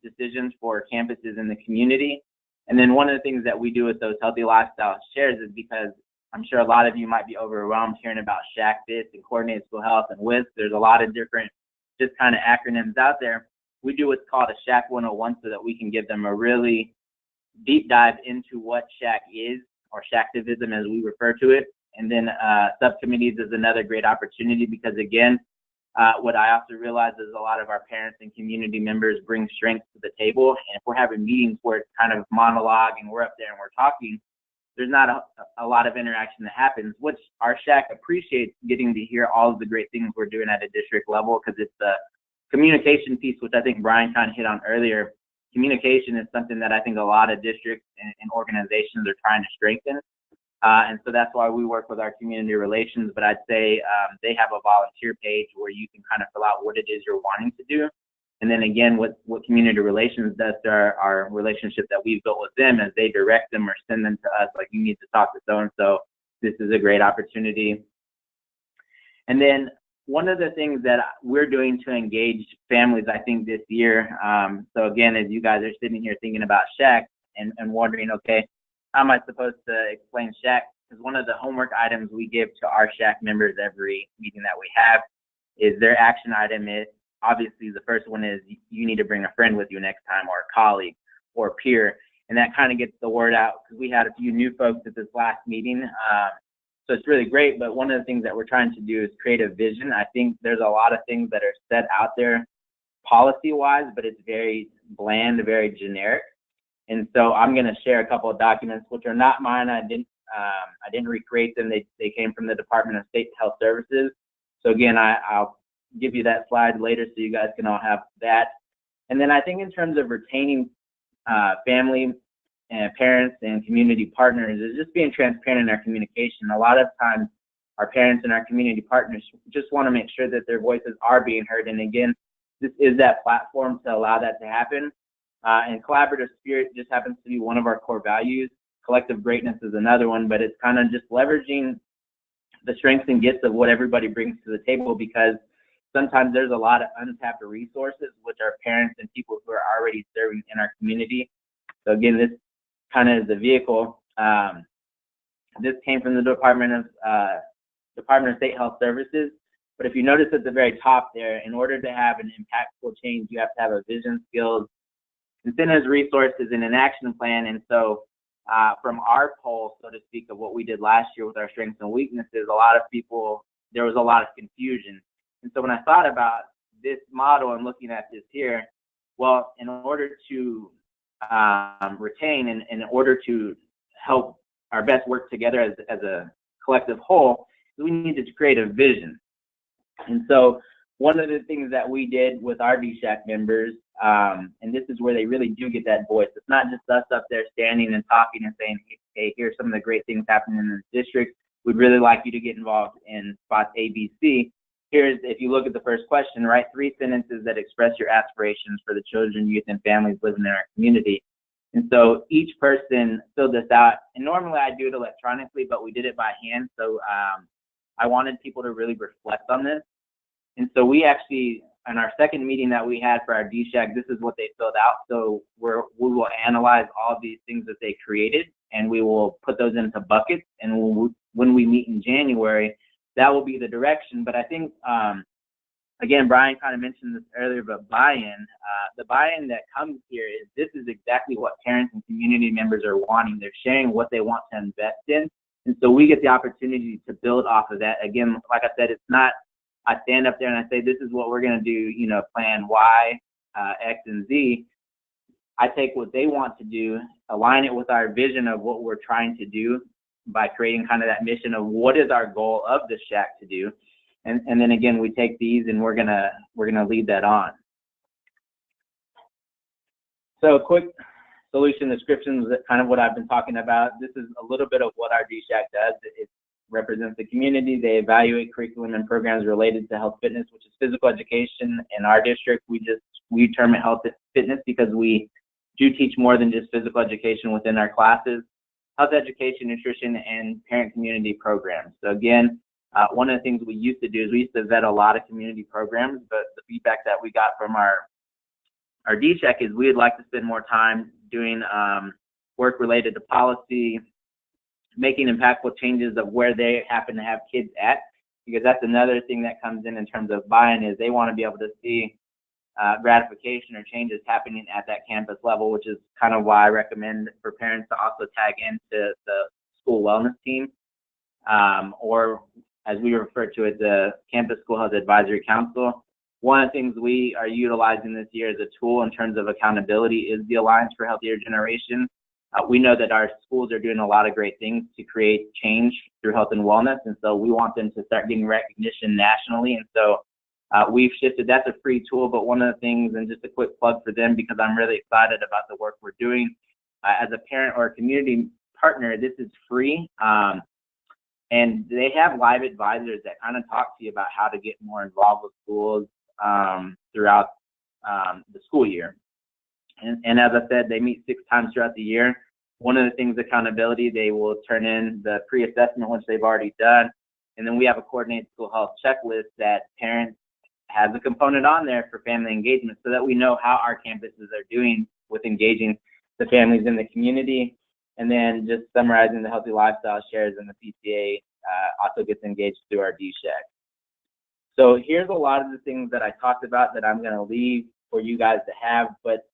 decisions for campuses in the community. And then one of the things that we do with those healthy lifestyle shares is, because I'm sure a lot of you might be overwhelmed hearing about SHAC this and coordinated school health and WISC. There's a lot of different just kind of acronyms out there. We do what's called a SHAC 101 so that we can give them a really deep dive into what SHAC is, or SHACtivism as we refer to it. And then subcommittees is another great opportunity, because again, what I also realize is a lot of our parents and community members bring strengths to the table. And if we're having meetings where it's kind of monologue and we're up there and we're talking, there's not a lot of interaction that happens, which our SHAC appreciates, getting to hear all of the great things we're doing at a district level, because it's the communication piece, which I think Bryon kind of hit on earlier. Communication is something that I think a lot of districts and organizations are trying to strengthen. And so that's why we work with our community relations. But I'd say they have a volunteer page where you can kind of fill out what it is you're wanting to do. And then again, what community relations does to our relationship that we've built with them is they direct them or send them to us, like, you need to talk to so-and-so. This is a great opportunity. And then one of the things that we're doing to engage families, I think, this year, so again, as you guys are sitting here thinking about SHAC and wondering, okay, how am I supposed to explain SHAC? Because one of the homework items we give to our SHAC members every meeting that we have is their action item is, obviously, the first one is you need to bring a friend with you next time, or a colleague or a peer. And that kind of gets the word out, because we had a few new folks at this last meeting. So it's really great. But one of the things that we're trying to do is create a vision. I think there's a lot of things that are set out there policy-wise, but it's very bland, very generic. And so I'm going to share a couple of documents, which are not mine. I didn't recreate them. They came from the Department of State Health Services. So again, I'll give you that slide later so you guys can all have that. And then I think in terms of retaining family and parents and community partners is just being transparent in our communication. A lot of times our parents and our community partners just want to make sure that their voices are being heard. And again, this is that platform to allow that to happen. And collaborative spirit just happens to be one of our core values. Collective greatness is another one, but it's kind of just leveraging the strengths and gifts of what everybody brings to the table, because sometimes there's a lot of untapped resources, which are parents and people who are already serving in our community. So again, this kind of is the vehicle. This came from the Department of State Health Services. But if you notice at the very top there, in order to have an impactful change, you have to have a vision, skills, incentives, resources, and an action plan. And so from our poll, so to speak, of what we did last year with our strengths and weaknesses, there was a lot of confusion. And so when I thought about this model and looking at this here, well, in order to retain and in order to help our best work together as a collective whole, we needed to create a vision. And so one of the things that we did with our DSHAC members, and this is where they really do get that voice. It's not just us up there standing and talking and saying, hey, here's some of the great things happening in the district. We'd really like you to get involved in spots A, B, C. Here's, if you look at the first question, write 3 sentences that express your aspirations for the children, youth, and families living in our community. And so each person filled this out. And normally I do it electronically, but we did it by hand. So I wanted people to really reflect on this. And so we actually, in our second meeting that we had for our DSHAC, this is what they filled out. So we will analyze all these things that they created, and we will put those into buckets. And when we meet in January, that will be the direction. But I think, again, Bryon kind of mentioned this earlier, but buy-in, the buy-in that comes here is this is exactly what parents and community members are wanting. They're sharing what they want to invest in. And so we get the opportunity to build off of that. Again, like I said, it's not, I stand up there and I say, this is what we're going to do, plan Y, X, and Z. I take what they want to do, align it with our vision of what we're trying to do by creating kind of that mission of what is our goal of the SHAC to do. And then again, we take these and we're gonna lead that on. So quick solution descriptions, kind of what I've been talking about. This is a little bit of what our DSHAC does. It represents the community. They evaluate curriculum and programs related to health fitness, which is physical education. In our district, we term it health fitness because we do teach more than just physical education within our classes. Health education, nutrition, and parent community programs. So again, one of the things we used to do is we used to vet a lot of community programs, but the feedback that we got from our DSHAC is we'd like to spend more time doing work related to policy, making impactful changes of where they happen to have kids at, because that's another thing that comes in terms of buy-in is they want to be able to see gratification or changes happening at that campus level, which is kind of why I recommend for parents to also tag into the school wellness team, or as we refer to it, the Campus School Health Advisory Council. One of the things we are utilizing this year as a tool in terms of accountability is the Alliance for Healthier Generation. We know that our schools are doing a lot of great things to create change through health and wellness, and so we want them to start getting recognition nationally. And so we've shifted. That's a free tool, but one of the things, and just a quick plug for them because I'm really excited about the work we're doing, as a parent or a community partner, this is free. And they have live advisors that kind of talk to you about how to get more involved with schools throughout the school year. And as I said, they meet 6 times throughout the year. One of the things, accountability, they will turn in the pre-assessment, which they've already done. And then we have a coordinated school health checklist that parents has a component on there for family engagement so that we know how our campuses are doing with engaging the families in the community. And then just summarizing the healthy lifestyle shares, and the PTA also gets engaged through our DSHAC. So here's a lot of the things that I talked about that I'm going to leave for you guys to have, but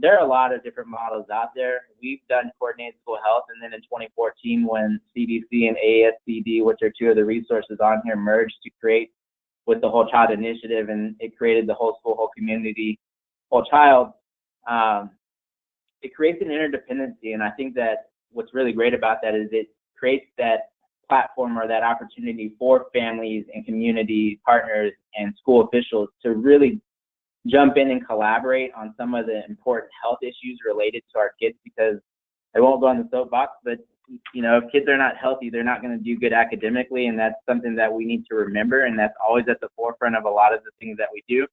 there are a lot of different models out there. We've done coordinated school health, and then in 2014, when CDC and ASCD, which are 2 of the resources on here, merged to create with the Whole Child Initiative, and it created the Whole School, Whole Community, Whole Child, it creates an interdependency. And I think that what's really great about that is it creates that platform or that opportunity for families and community partners and school officials to really jump in and collaborate on some of the important health issues related to our kids, because I won't go on the soapbox, but you know, if kids are not healthy, they're not going to do good academically, and that's something that we need to remember, and that's always at the forefront of a lot of the things that we do.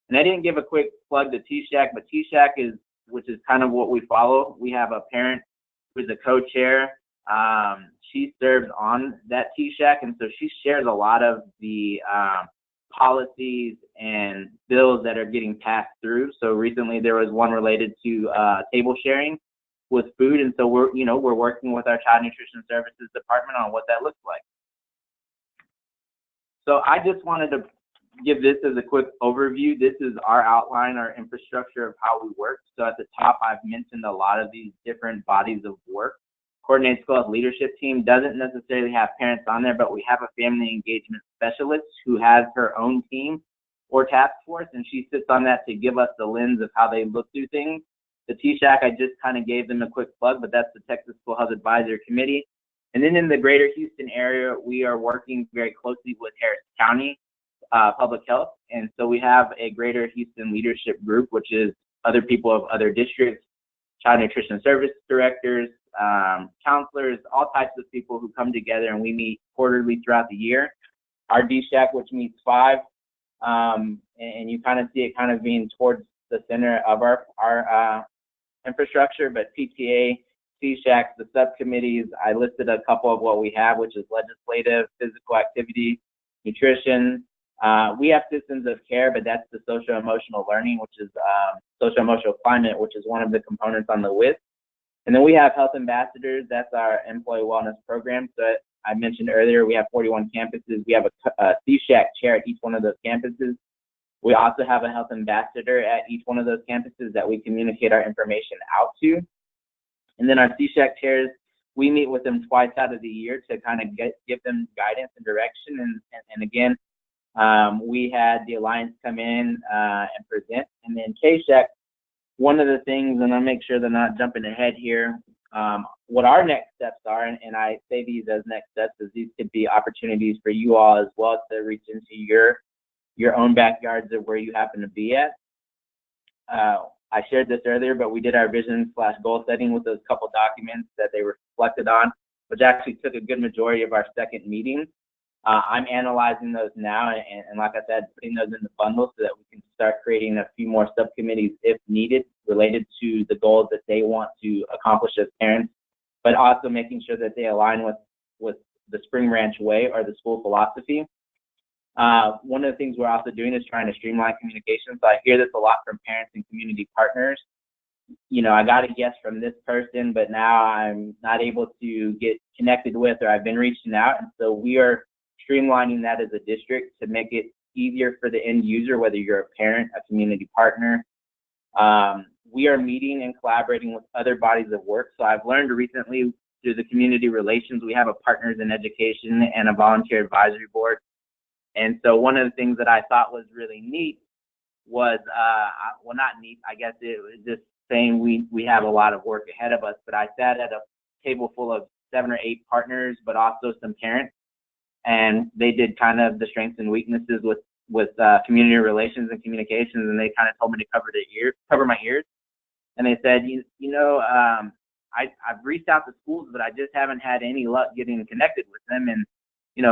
And I didn't give a quick plug to TSHAC, but TSHAC is, which is kind of what we follow. We have a parent who's a co-chair. She serves on that TSHAC, and so she shares a lot of the policies and bills that are getting passed through. So recently there was one related to table sharing with food, and so we're working with our Child Nutrition Services Department on what that looks like. So I just wanted to give this as a quick overview. This is our outline, our infrastructure of how we work. So at the top, I've mentioned a lot of these different bodies of work. Coordinated School Health Leadership Team doesn't necessarily have parents on there, but we have a family engagement specialist who has her own team or task force, and she sits on that to give us the lens of how they look through things. The TSHAC, I just kind of gave them a quick plug, but that's the Texas School Health Advisory Committee. And then in the greater Houston area, we are working very closely with Harris County Public Health. And so we have a greater Houston leadership group, which is other people of other districts, child nutrition service directors, counselors, all types of people who come together, and we meet quarterly throughout the year. Our DSHAC, which meets 5, and you kind of see it kind of being towards the center of our infrastructure, but PTA, CSHACs, the subcommittees, I listed a couple of what we have, which is legislative, physical activity, nutrition. We have systems of care, but that's the social-emotional learning, which is social-emotional climate, which is one of the components on the WIS. And then we have health ambassadors. That's our employee wellness program. So I mentioned earlier, we have 41 campuses. We have a CSHAC chair at each one of those campuses. We also have a health ambassador at each one of those campuses that we communicate our information out to. And then our CSHAC chairs, we meet with them twice out of the year to kind of give them guidance and direction. And again, we had the Alliance come in and present. And then KSHAC, one of the things, and I'll make sure they're not jumping ahead here, what our next steps are, and I say these as next steps, is these could be opportunities for you all as well to reach into your own backyards of where you happen to be at. I shared this earlier, but we did our vision/goal setting with those couple documents that they reflected on, which actually took a good majority of our second meeting. I'm analyzing those now, and like I said, putting those in the bundle so that we can start creating a few more subcommittees if needed related to the goals that they want to accomplish as parents, but also making sure that they align with the Spring Branch way or the school philosophy. One of the things we're also doing is trying to streamline communication. So I hear this a lot from parents and community partners. You know, I got a guess from this person, but now I'm not able to get connected with, or I've been reaching out. And so we are streamlining that as a district to make it easier for the end user, whether you're a parent, a community partner. We are meeting and collaborating with other bodies of work. So I've learned recently through the community relations, we have a partners in education and a volunteer advisory board. And so one of the things that I thought was really neat was, well, not neat, I guess it was just saying we have a lot of work ahead of us, but I sat at a table full of 7 or 8 partners, but also some parents, and they did kind of the strengths and weaknesses with community relations and communications, and they kind of told me to cover my ears. And they said, I've reached out to schools, but I just haven't had any luck getting connected with them. And,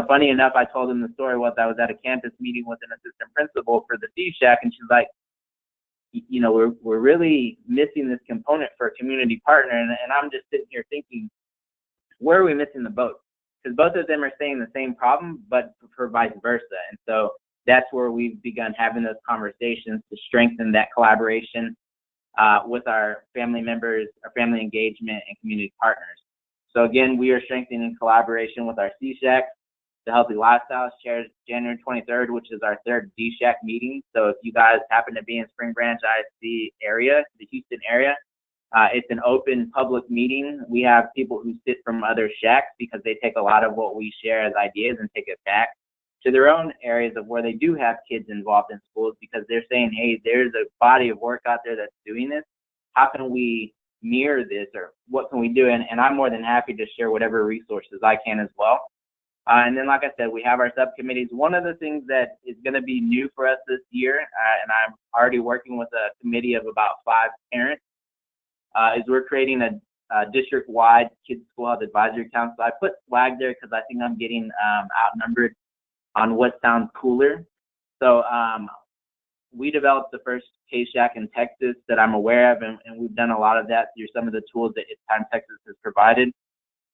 funny enough, I told them the story was I was at a campus meeting with an assistant principal for the SHAC, and she's like, we're really missing this component for a community partner. And I'm just sitting here thinking, where are we missing the boat? Because both of them are saying the same problem, but for vice versa. And so that's where we've begun having those conversations to strengthen that collaboration with our family members, our family engagement, and community partners. So again, we are strengthening collaboration with our SHACs. The Healthy Lifestyles chairs January 23rd, which is our third SHAC meeting. So if you guys happen to be in Spring Branch ISD area, the Houston area, it's an open public meeting. We have people who sit from other SHACs because they take a lot of what we share as ideas and take it back to their own areas of where they do have kids involved in schools, because they're saying, hey, there's a body of work out there that's doing this. How can we mirror this, or what can we do? And I'm more than happy to share whatever resources I can as well. And then, like I said, we have our subcommittees. One of the things that is going to be new for us this year, and I'm already working with a committee of about 5 parents, is we're creating a district-wide Kids School Health Advisory Council. I put SWAG there because I think I'm getting outnumbered on what sounds cooler. So we developed the first K-SHAC in Texas that I'm aware of, and we've done a lot of that through some of the tools that It's Time Texas has provided.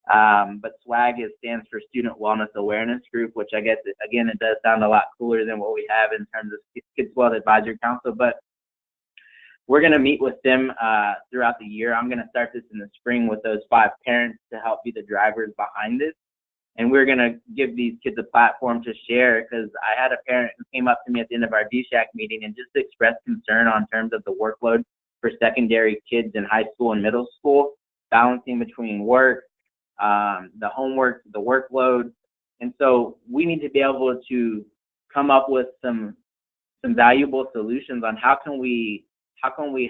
But SWAG stands for Student Wellness Awareness Group, which I guess, again, it does sound a lot cooler than what we have in terms of Kids School Health Advisory Council. But we're going to meet with them throughout the year. I'm going to start this in the spring with those 5 parents to help be the drivers behind this. And we're going to give these kids a platform to share, because I had a parent who came up to me at the end of our SHAC meeting and just expressed concern on terms of the workload for secondary kids in high school and middle school, balancing between work, the homework, the workload. And so we need to be able to come up with some valuable solutions on how can we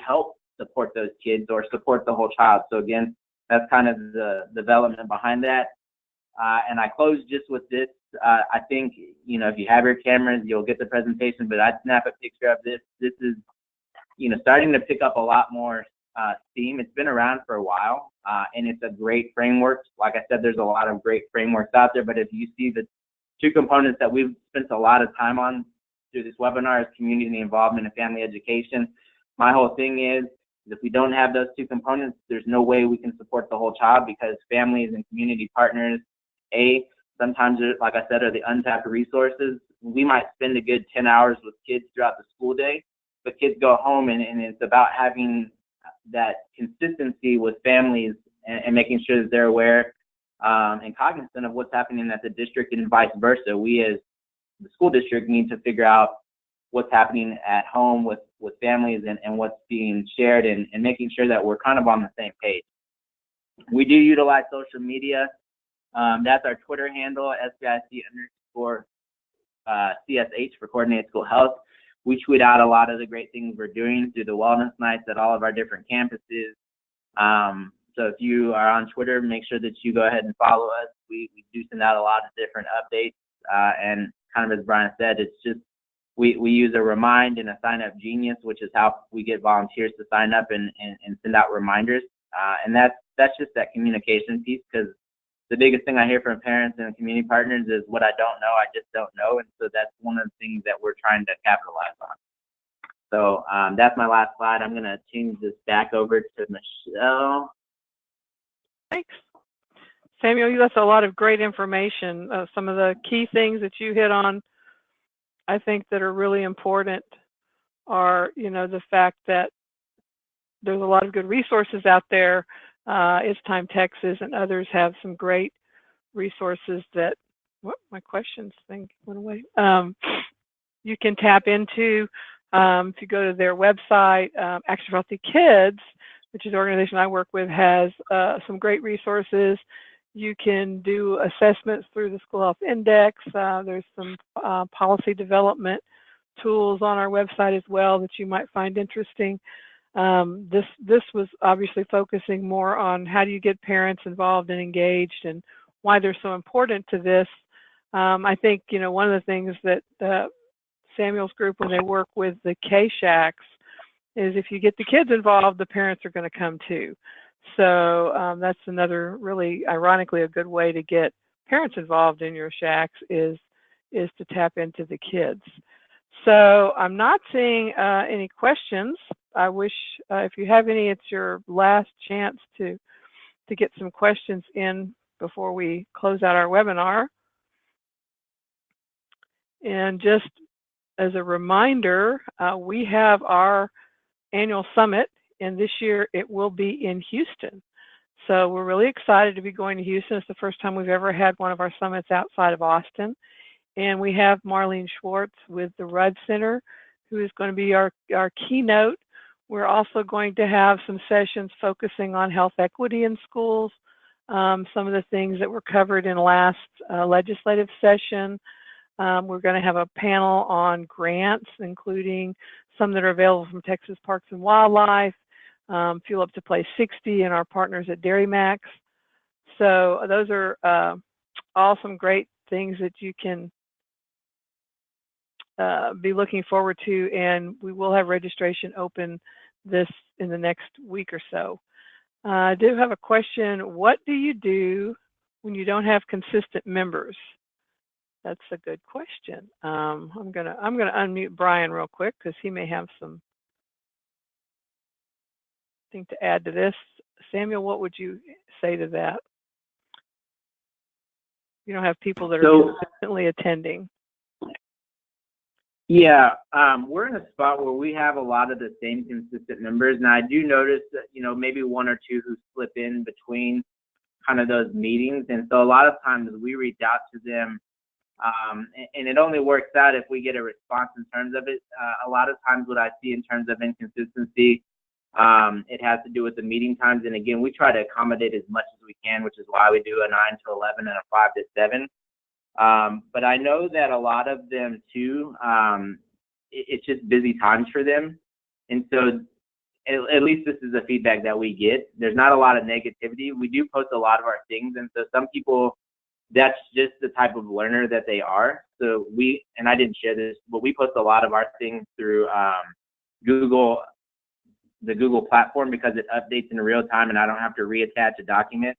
help support those kids or support the whole child. So again, that's kind of the development behind that. And I close just with this. I think, if you have your cameras, you'll get the presentation, but I'd snap a picture of this. This is, starting to pick up a lot more steam. It's been around for a while, and it's a great framework. Like I said, there's a lot of great frameworks out there, but if you see the 2 components that we've spent a lot of time on through this webinar is community involvement and family education. My whole thing is, if we don't have those 2 components, there's no way we can support the whole child, because families and community partners, sometimes, like I said, are the untapped resources. We might spend a good 10 hours with kids throughout the school day, but kids go home, and it's about having that consistency with families and making sure that they're aware and cognizant of what's happening at the district, and vice versa. We as the school district need to figure out what's happening at home with families and what's being shared, and making sure that we're kind of on the same page. We do utilize social media. That's our Twitter handle, SBIC_CSH for Coordinated School Health. We tweet out a lot of the great things we're doing through the wellness nights at all of our different campuses. So if you are on Twitter, make sure that you go ahead and follow us. We do send out a lot of different updates. And kind of as Bryon said, it's just we use a Remind and a Sign Up Genius, which is how we get volunteers to sign up and send out reminders. And that's just that communication piece, because the biggest thing I hear from parents and community partners is, what I don't know, I just don't know. And so that's one of the things that we're trying to capitalize on. So that's my last slide. I'm going to change this back over to Michelle. Thanks. Samuel, you left a lot of great information. Some of the key things that you hit on, I think, that are really important are, the fact that there's a lot of good resources out there. It's Time Texas and others have some great resources that, my questions thing went away. You can tap into. If you go to their website, Action for Healthy Kids, which is the organization I work with, has some great resources. You can do assessments through the School Health Index. There's some policy development tools on our website as well that you might find interesting. This was obviously focusing more on how do you get parents involved and engaged and why they're so important to this. I think, one of the things that Samuel's group, when they work with the K-SHACs, is if you get the kids involved, the parents are going to come too. So that's another really, ironically, a good way to get parents involved in your SHACs is to tap into the kids. So I'm not seeing any questions. I wish if you have any, it's your last chance to get some questions in before we close out our webinar. And just as a reminder, we have our annual summit, and this year it will be in Houston. So we're really excited to be going to Houston. It's the first time we've ever had one of our summits outside of Austin. And we have Marlene Schwartz with the Rudd Center, who is going to be our keynote. We're also going to have some sessions focusing on health equity in schools, some of the things that were covered in last legislative session. We're going to have a panel on grants, including some that are available from Texas Parks and Wildlife, Fuel Up to Play 60, and our partners at Dairy Max. So those are all some great things that you can be looking forward to, and we will have registration open this in the next week or so. I do have a question. What do you do when you don't have consistent members? That's a good question. I'm gonna unmute Bryon real quick because he may have some thing to add to this. Samuel, what would you say to that? You don't have people that are consistently attending. Yeah, we're in a spot where we have a lot of the same consistent members, and I do notice that, you know, maybe one or two who slip in between kind of those meetings, and so a lot of times we reach out to them, and it only works out if we get a response in terms of it. A lot of times what I see in terms of inconsistency, it has to do with the meeting times, and again, we try to accommodate as much as we can, which is why we do a 9 to 11 and a 5 to 7. But I know that a lot of them too, it's just busy times for them. And so at least this is the feedback that we get. There's not a lot of negativity. We do post a lot of our things. And so some people, that's just the type of learner that they are. So and I didn't share this, but we post a lot of our things through the Google platform because it updates in real time and I don't have to reattach a document.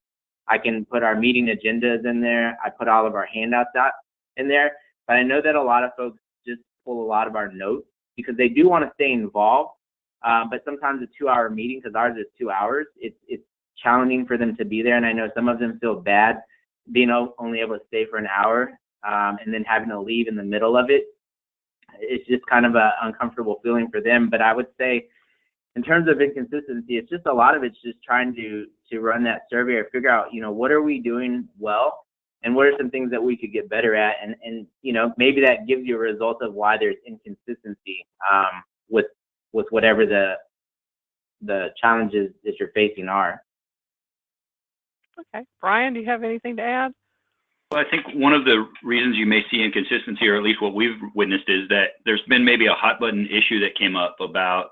I can put our meeting agendas in there. I put all of our handouts out in there. But I know that a lot of folks just pull a lot of our notes because they do want to stay involved. But sometimes a 2-hour meeting, because ours is 2 hours, it's challenging for them to be there. And I know some of them feel bad being only able to stay for an hour and then having to leave in the middle of it. It's just kind of an uncomfortable feeling for them. But I would say, in terms of inconsistency, it's just a lot of it's just trying to run that survey or figure out, you know, what are we doing well and what are some things that we could get better at, and you know, maybe that gives you a result of why there's inconsistency with whatever the challenges that you're facing are. Okay, Bryon, do you have anything to add? Well, I think one of the reasons you may see inconsistency, or at least what we've witnessed, is that there's been maybe a hot button issue that came up about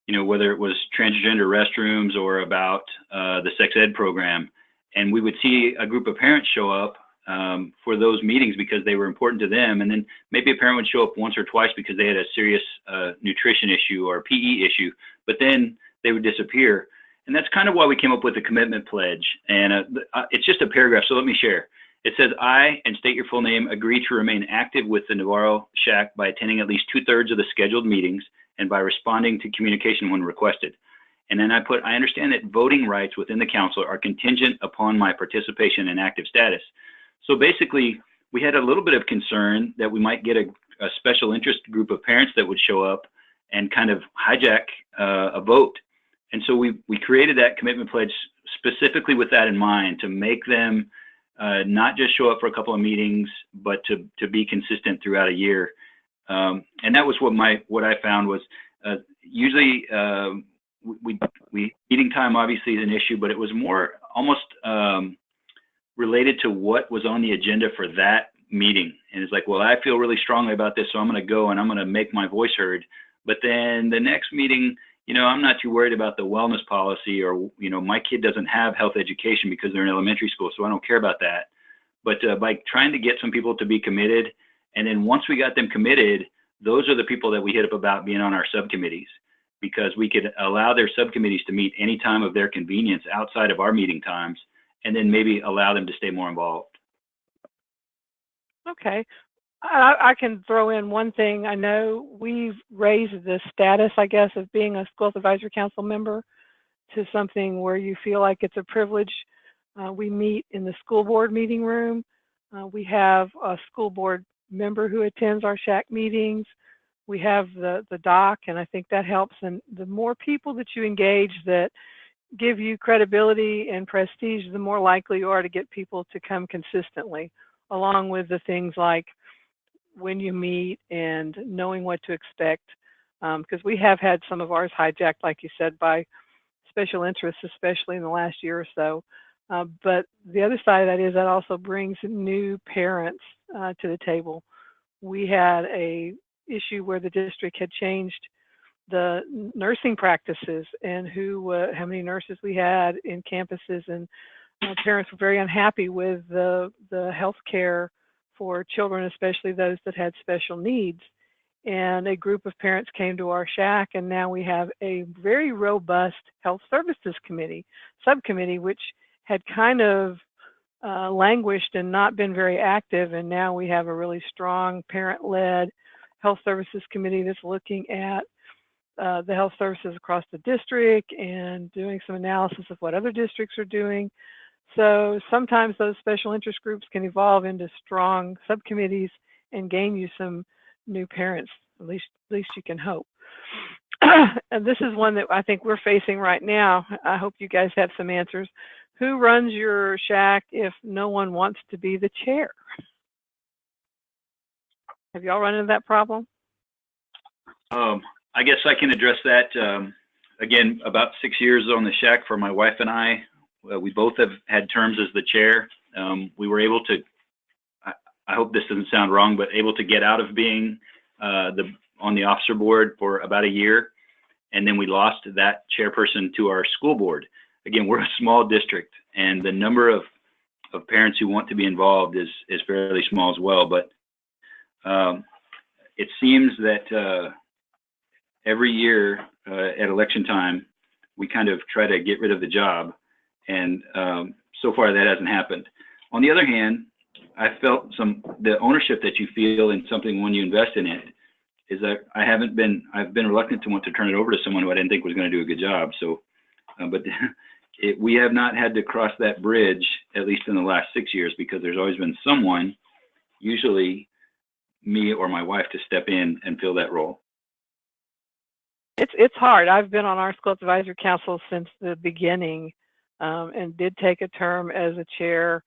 you know, whether it was transgender restrooms or about the sex ed program. And we would see a group of parents show up for those meetings because they were important to them. And then maybe a parent would show up once or twice because they had a serious nutrition issue or PE issue, but then they would disappear. And that's kind of why we came up with the commitment pledge. And it's just a paragraph, so let me share. It says, I, and state your full name, agree to remain active with the Navarro SHAC by attending at least 2/3 of the scheduled meetings and by responding to communication when requested. And then I put, I understand that voting rights within the council are contingent upon my participation and active status. So basically, we had a little bit of concern that we might get a special interest group of parents that would show up and kind of hijack a vote. And so we created that commitment pledge specifically with that in mind, to make them not just show up for a couple of meetings, but to be consistent throughout a year. And that was what I found was usually eating time obviously is an issue, but it was more almost related to what was on the agenda for that meeting. And it's like, well, I feel really strongly about this, so I'm going to go and I'm going to make my voice heard. But then the next meeting, you know, I'm not too worried about the wellness policy, or, you know, my kid doesn't have health education because they're in elementary school, so I don't care about that. But by trying to get some people to be committed, and then once we got them committed, those are the people that we hit up about being on our subcommittees. because we could allow their subcommittees to meet any time of their convenience outside of our meeting times, and then maybe allow them to stay more involved. Okay. I can throw in one thing. I know we've raised the status, I guess, of being a School Advisory Council member to something where you feel like it's a privilege. We meet in the school board meeting room. We have a school board member who attends our SHAC meetings. We have the doc, and I think that helps. And the more people that you engage that give you credibility and prestige, the more likely you are to get people to come consistently, along with the things like when you meet and knowing what to expect. Because we have had some of ours hijacked, like you said, by special interests, especially in the last year or so. But the other side of that is that also brings new parents to the table. We had a issue where the district had changed the nursing practices and how many nurses we had in campuses, and parents were very unhappy with the health care for children, especially those that had special needs. And a group of parents came to our SHAC, and now we have a very robust health services subcommittee, which had kind of languished and not been very active. And now we have a really strong parent-led health services committee that's looking at the health services across the district and doing some analysis of what other districts are doing. So sometimes those special interest groups can evolve into strong subcommittees and gain you some new parents. At least you can hope. And this is one that I think we're facing right now. I hope you guys have some answers. Who runs your SHAC if no one wants to be the chair? Have y'all run into that problem? I guess I can address that. Again, about 6 years on the SHAC for my wife and I. We both have had terms as the chair. We were able to, I hope this doesn't sound wrong, but able to get out of being on the officer board for about a year. And then we lost that chairperson to our school board. Again, we're a small district, and the number of parents who want to be involved is fairly small as well. But it seems that every year at election time, we kind of try to get rid of the job. And so far that hasn't happened. On the other hand, I felt the ownership that you feel in something when you invest in it is that I've been reluctant to want to turn it over to someone who I didn't think was going to do a good job. So, but we have not had to cross that bridge, at least in the last 6 years, because there's always been someone, usually me or my wife, to step in and fill that role. It's hard. I've been on our School Advisory Council since the beginning, and did take a term as a chair.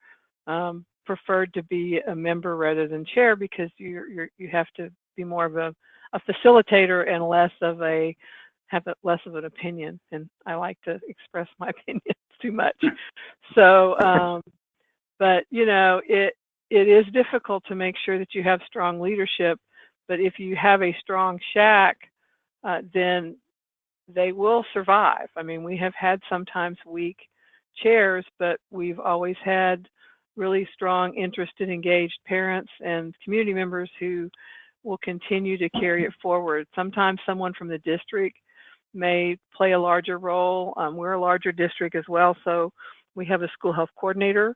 Preferred to be a member rather than chair, because you have to be more of a facilitator and have less of an opinion. And I like to express my opinions too much. So, but you know, it is difficult to make sure that you have strong leadership. But if you have a strong SHAC, then they will survive. I mean, we have had sometimes weak chairs, but we've always had really strong, interested, engaged parents and community members who will continue to carry it forward. Sometimes someone from the district may play a larger role. We're a larger district as well, so we have a school health coordinator,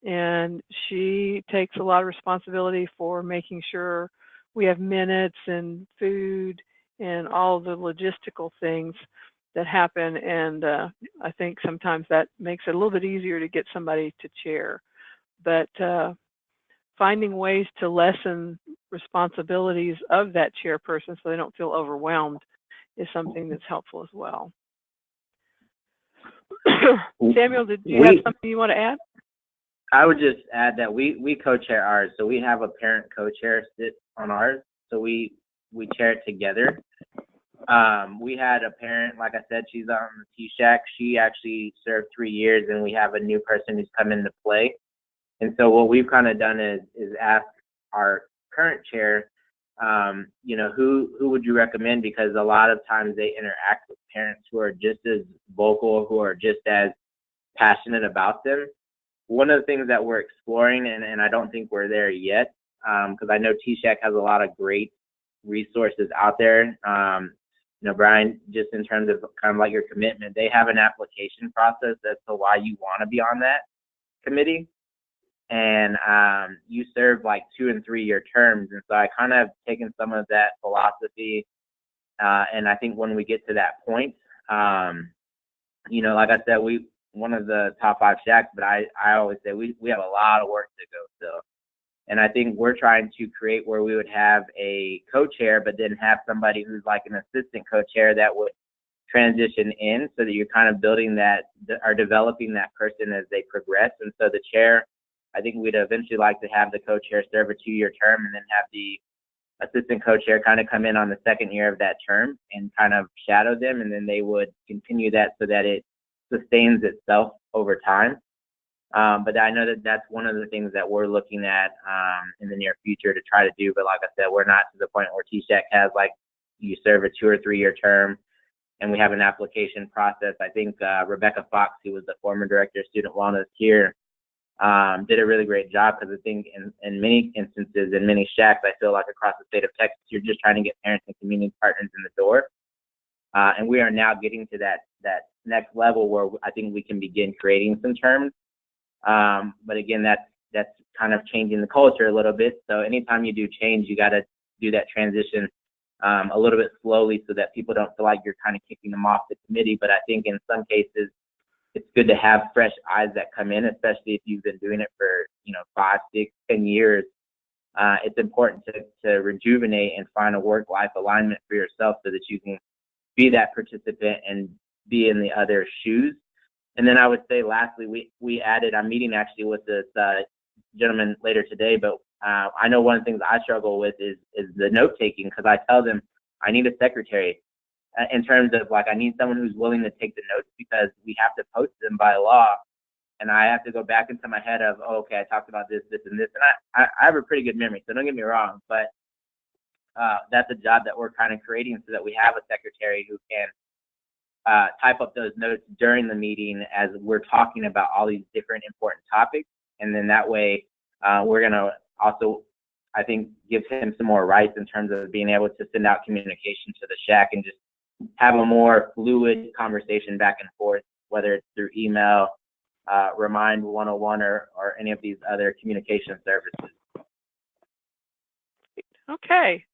and she takes a lot of responsibility for making sure we have minutes and food and all the logistical things that happen. And I think sometimes that makes it a little bit easier to get somebody to chair. But finding ways to lessen responsibilities of that chairperson so they don't feel overwhelmed is something that's helpful as well. Samuel, do you have something you want to add? I would just add that we co-chair ours. So we have a parent co-chair sit on ours. So we chair it together. We had a parent, like I said, she's on the TSHAC. She actually served 3 years, and we have a new person who's come into play. And so what we've kind of done is ask our current chair, you know, who would you recommend? Because a lot of times they interact with parents who are just as vocal, who are just as passionate about them. One of the things that we're exploring, and I don't think we're there yet, because I know TSHAC has a lot of great resources out there. Bryon, just in terms of kind of like your commitment, they have an application process as to why you want to be on that committee. And you serve like 2 and 3 year terms. And so I kind of have taken some of that philosophy. And I think when we get to that point, like I said, one of the top 5 SHACs, but I always say we have a lot of work to go still. And I think we're trying to create where we would have a co-chair, but then have somebody who's like an assistant co-chair that would transition in, so that you're kind of building that or developing that person as they progress. And so the chair, I think we'd eventually like to have the co-chair serve a 2 year term, and then have the assistant co-chair kind of come in on the 2nd year of that term and kind of shadow them. And then they would continue that so that it sustains itself over time. But I know that that's one of the things that we're looking at in the near future to try to do. But like I said, we're not to the point where TSHAC has like you serve a 2 or 3 year term and we have an application process. I think Rebecca Fox, who was the former director of student wellness here, did a really great job, because I think in many instances, in many SHACs, I feel like across the state of Texas, you're just trying to get parents and community partners in the door. And we are now getting to that next level where I think we can begin creating some terms. But again, that's kind of changing the culture a little bit. So anytime you do change, you got to do that transition a little bit slowly, so that people don't feel like you're kind of kicking them off the committee. But I think in some cases, it's good to have fresh eyes that come in, especially if you've been doing it for 5, 6, 10 years. It's important to rejuvenate and find a work-life alignment for yourself, so that you can be that participant and be in the other shoes. And then I would say, lastly, we added, I'm meeting actually with this gentleman later today, but I know one of the things I struggle with is the note taking, because I tell them I need a secretary. In terms of like, I need someone who's willing to take the notes, because we have to post them by law, and I have to go back into my head of, oh, okay, I talked about this, this, and this, and I have a pretty good memory, so don't get me wrong, but that's a job that we're kind of creating, so that we have a secretary who can type up those notes during the meeting as we're talking about all these different important topics, and then that way we're gonna also, I think, give him some more rights in terms of being able to send out communication to the SHAC and just have a more fluid conversation back and forth, whether it's through email, Remind 101, or any of these other communication services. Okay.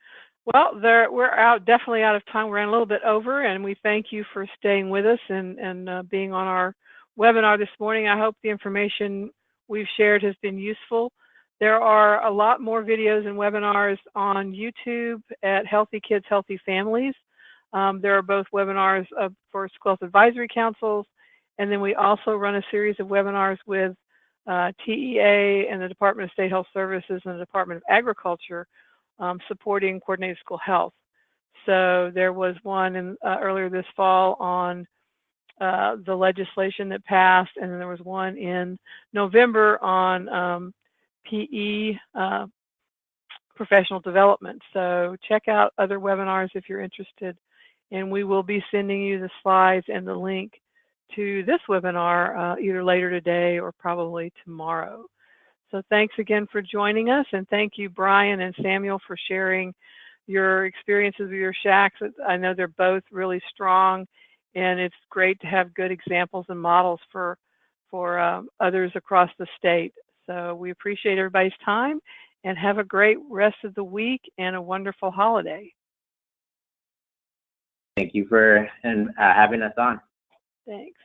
Well, we're definitely out of time. We're in a little bit over, and we thank you for staying with us and being on our webinar this morning. I hope the information we've shared has been useful. There are a lot more videos and webinars on YouTube at Healthy Kids, Healthy Families. There are both webinars for school health advisory councils, and then we also run a series of webinars with TEA and the Department of State Health Services and the Department of Agriculture supporting coordinated school health. So there was one earlier this fall on the legislation that passed, and then there was one in November on PE professional development. So check out other webinars if you're interested. And we will be sending you the slides and the link to this webinar either later today or probably tomorrow. So thanks again for joining us, and thank you, Bryon and Samuel, for sharing your experiences with your SHACs. I know they're both really strong, and it's great to have good examples and models for others across the state. So we appreciate everybody's time, and have a great rest of the week and a wonderful holiday. Thank you for having us on. Thanks.